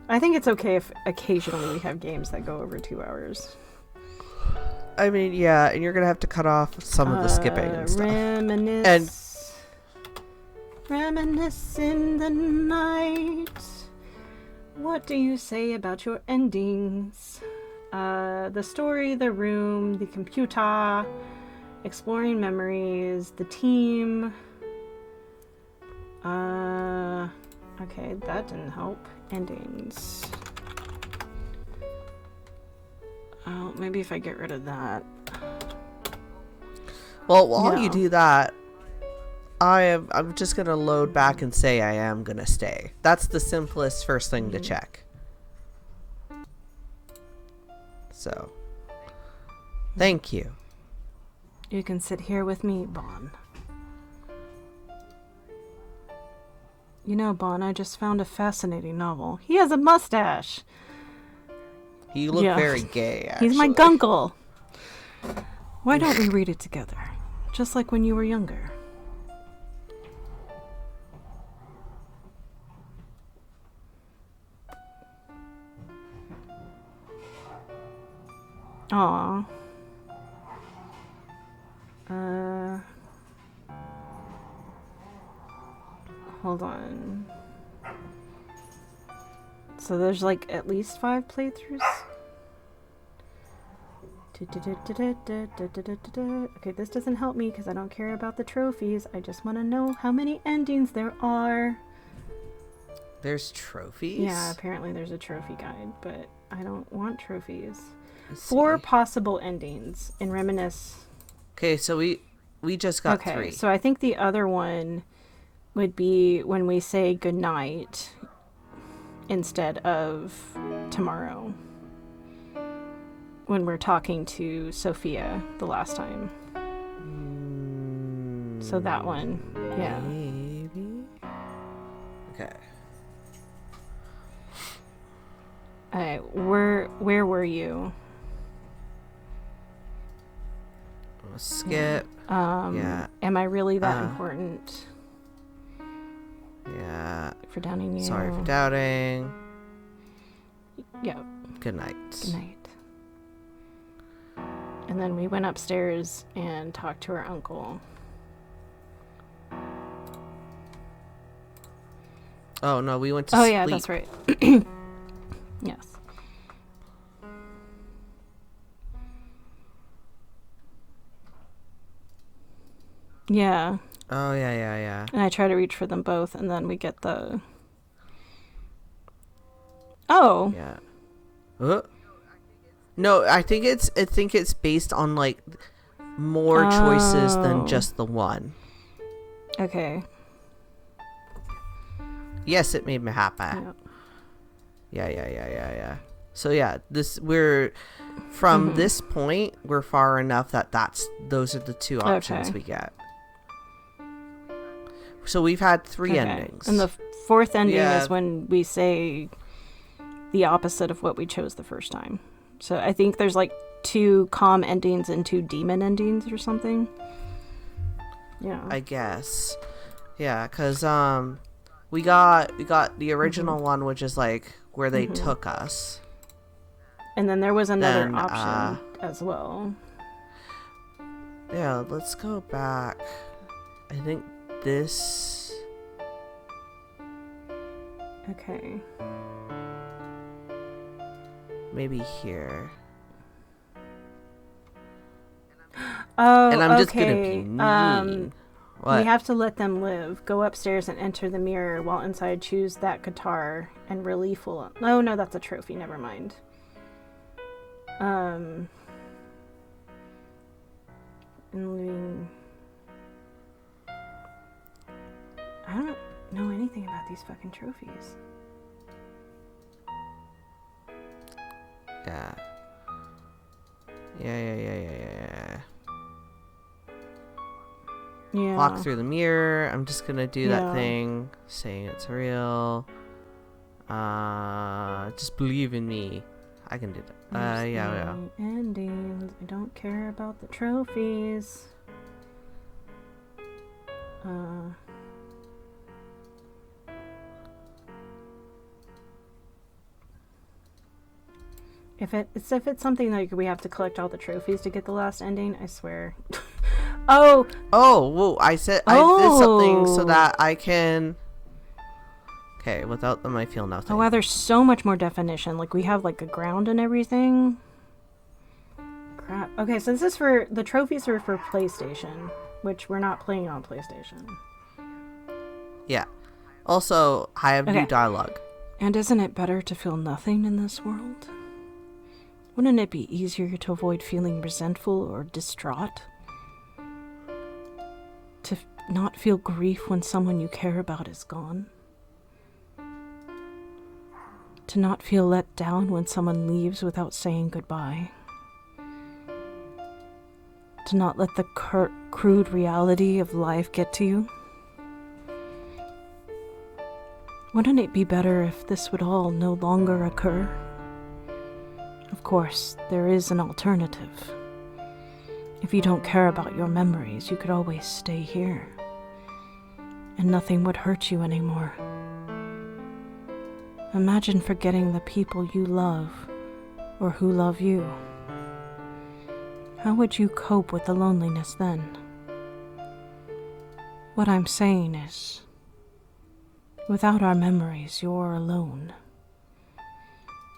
I think it's okay if occasionally we have games that go over 2 hours. I mean, yeah, and you're gonna have to cut off some of the skipping and stuff. Reminisce in the night. What do you say about your endings? The story, the room, the computer, exploring memories, the team. Okay, that didn't help. Endings. Oh, maybe if I get rid of that. Well, while Yeah. you do that, I'm just gonna load back and say I am gonna stay. That's the simplest first thing to check. So, thank you. You can sit here with me, Bann. You know, Bann, I just found a fascinating novel. He has a mustache. You look Yeah. very gay, actually. He's my gunkle. Why don't we read it together? Just like when you were younger. Aw. Hold on. So there's like at least 5 playthroughs? Okay, this doesn't help me because I don't care about the trophies. I just want to know how many endings there are. There's trophies? Yeah, apparently there's a trophy guide, but I don't want trophies. Let's 4 see. possible endings in Reminisce. Okay, so we just got 3. So I think the other one would be when we say goodnight instead of tomorrow. When we're talking to Sophia the last time. So that one, yeah. Maybe. Okay. Alright, where were you? Skip. Yeah. Am I really that important Yeah. for downing you? Sorry for doubting. Yeah. Good night. Good night. And then we went upstairs and talked to our uncle. Oh no, we went to sleep. Yeah, that's right. Yes. Yeah. Oh yeah. And I try to reach for them both, and then we get the... Oh. Yeah. No, I think it's based on like more choices than just the one. Okay. Yes, it made me happy. Yeah. Yeah. So yeah, we're from this point we're far enough that those are the 2 options we get. So we've had 3 endings. And the 4th ending is when we say the opposite of what we chose the first time. So I think there's like 2 calm endings and 2 demon endings or something. Yeah. I guess. Yeah, cuz we got the original one, which is like where they took us. And then there was another option as well. Yeah, let's go back. I think this. Okay. Maybe here. Oh, And I'm just okay. gonna be mean. What? We have to let them live. Go upstairs and enter the mirror while inside choose that guitar and relief will... Oh, no, that's a trophy. Never mind. And living... I don't know anything about these fucking trophies. Yeah. Yeah. Yeah. Walk through the mirror. I'm just gonna do that Yeah. thing, saying it's real. Just believe in me. I can do that. Yeah. Endings. I don't care about the trophies. If it's something like we have to collect all the trophies to get the last ending, I swear. Oh, whoa! I did something so that I can. Okay, without them, I feel nothing. Oh wow, there's so much more definition. Like we have like a ground and everything. Crap. Okay, so this is for the trophies are for PlayStation, which we're not playing on PlayStation. Yeah. Also, I have new dialogue. And isn't it better to feel nothing in this world? Wouldn't it be easier to avoid feeling resentful or distraught? To not feel grief when someone you care about is gone? To not feel let down when someone leaves without saying goodbye? To not let the crude reality of life get to you? Wouldn't it be better if this would all no longer occur? Of course, there is an alternative. If you don't care about your memories, you could always stay here. And nothing would hurt you anymore. Imagine forgetting the people you love, or who love you. How would you cope with the loneliness then? What I'm saying is, without our memories, you're alone.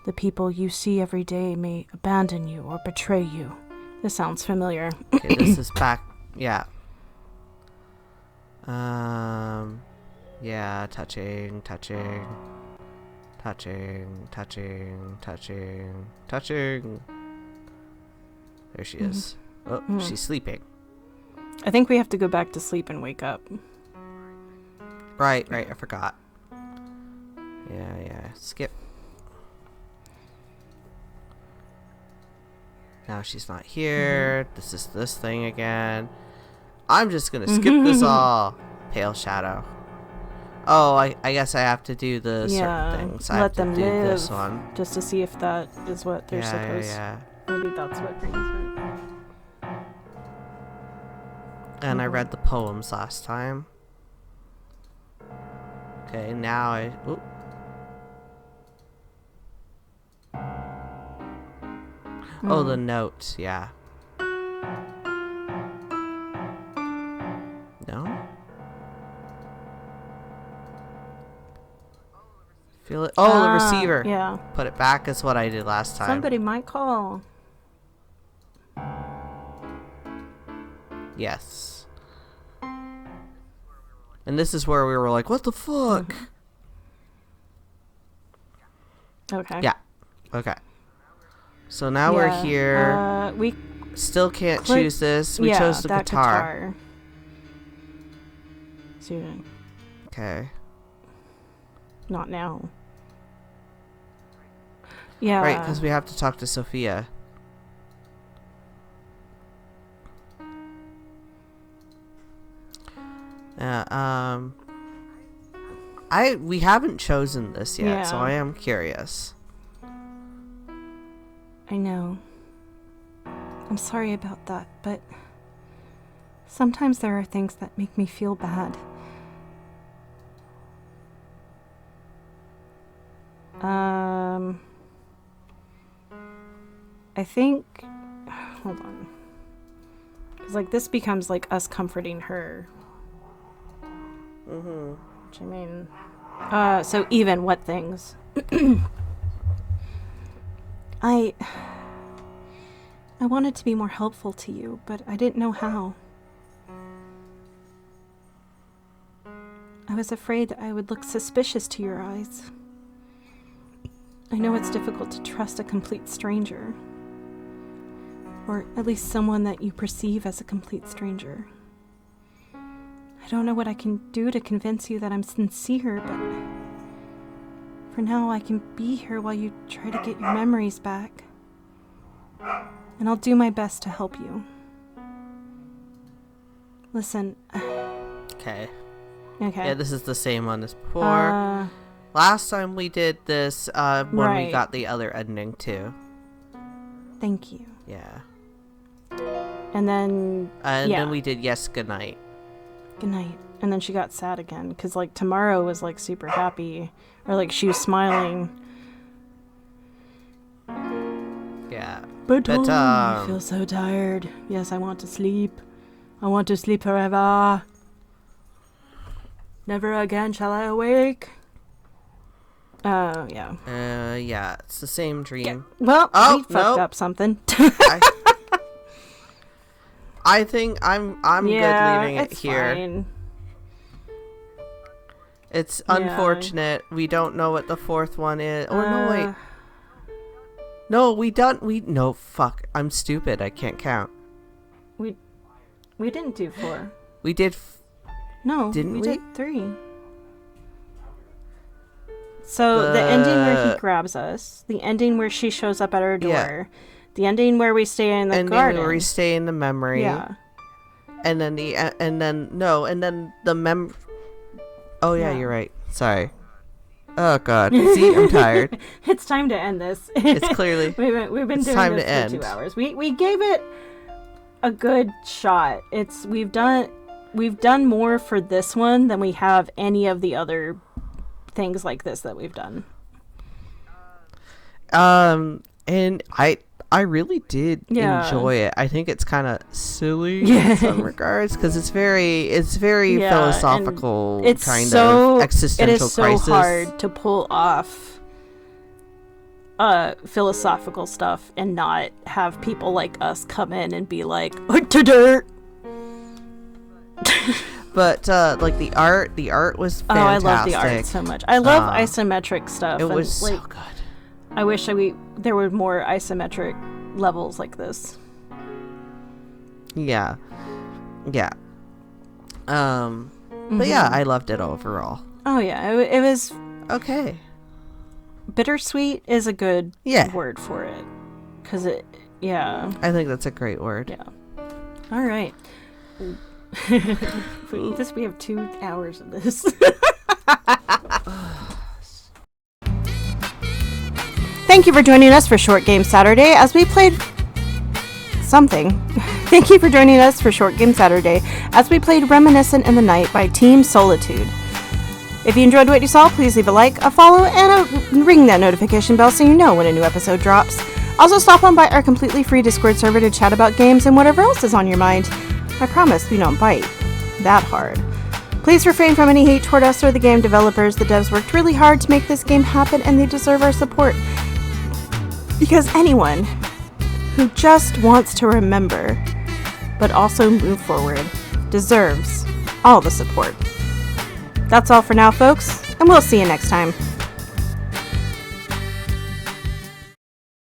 The people you see every day may abandon you or betray you. This sounds familiar. Okay, this is back. Yeah. Yeah, touching. There she is. Oh, she's sleeping. I think we have to go back to sleep and wake up. Right, I forgot. Yeah, skip. Now she's not here. This is this thing again. I'm just gonna skip this all. Pale shadow. Oh, I guess I have to do the certain things. I let have them to do live this one. just to see if that is what they're supposed. Yeah. Maybe that's what brings it. And I read the poems last time. Okay, now I. Oop. Oh, the note, yeah. No? Feel it? Oh, the receiver. Yeah. Put it back is what I did last time. Somebody might call. Yes. And this is where we were like, what the fuck? Okay. Yeah. Okay. So now we're here. We still can't choose this. We chose the guitar. Okay. Not now. Yeah. Right, because we have to talk to Sophia. We haven't chosen this yet, so I am curious. I know. I'm sorry about that, but sometimes there are things that make me feel bad. I think... Hold on. Because, like, this becomes, like, us comforting her. Which, I mean... so, even, what things? I wanted to be more helpful to you, but I didn't know how. I was afraid that I would look suspicious to your eyes. I know it's difficult to trust a complete stranger. Or at least someone that you perceive as a complete stranger. I don't know what I can do to convince you that I'm sincere, but for now I can be here while you try to get your memories back. And I'll do my best to help you. Listen. Okay. Okay. Yeah, this is the same one as before. Last time we did this when we got the other ending too. Thank you. Yeah. And then... And then we did yes, goodnight. Goodnight. And then she got sad again. Because, like, tomorrow was, like, super happy. Or, like, she was smiling. Yeah. But I feel so tired. Yes, I want to sleep. I want to sleep forever. Never again shall I awake. Yeah. Yeah, it's the same dream. Yeah. Well, we fucked up something. I think I'm good leaving it here. Fine. It's unfortunate. We don't know what the fourth one is. Oh, no, wait. No, no, fuck. I'm stupid. I can't count. We didn't do 4. We did... No, didn't we? Did 3. So the ending where he grabs us, the ending where she shows up at our door, the ending where we stay in the garden, where we stay in the memory, and then the Oh yeah, you're right. Sorry. Oh god. See, I'm tired. It's time to end this. It's clearly we've been doing this for 2 hours. We gave it a good shot. We've done more for this one than we have any of the other things like this that we've done. And I really did enjoy it. I think it's kind of silly in some regards because it's very philosophical, it's kind of existential crisis. It is so hard to pull off philosophical stuff and not have people like us come in and be like, to dirt. But like the art was fantastic. Oh, I love the art so much. I love isometric stuff. It was so good. I wish there were more isometric levels like this. Yeah. But yeah, I loved it overall. Oh yeah, it was okay. Bittersweet is a good word for it, because I think that's a great word. Yeah. All right. We have 2 hours of this. Thank you for joining us for Short Game Saturday as we played something. Thank you for joining us for Short Game Saturday as we played Reminiscence in the Night by Team Sol-Etude. If you enjoyed what you saw, please leave a like, a follow, and ring that notification bell so you know when a new episode drops. Also stop on by our completely free Discord server to chat about games and whatever else is on your mind. I promise we don't bite that hard. Please refrain from any hate toward us or the game developers. The devs worked really hard to make this game happen and they deserve our support. Because anyone who just wants to remember, but also move forward, deserves all the support. That's all for now, folks, and we'll see you next time.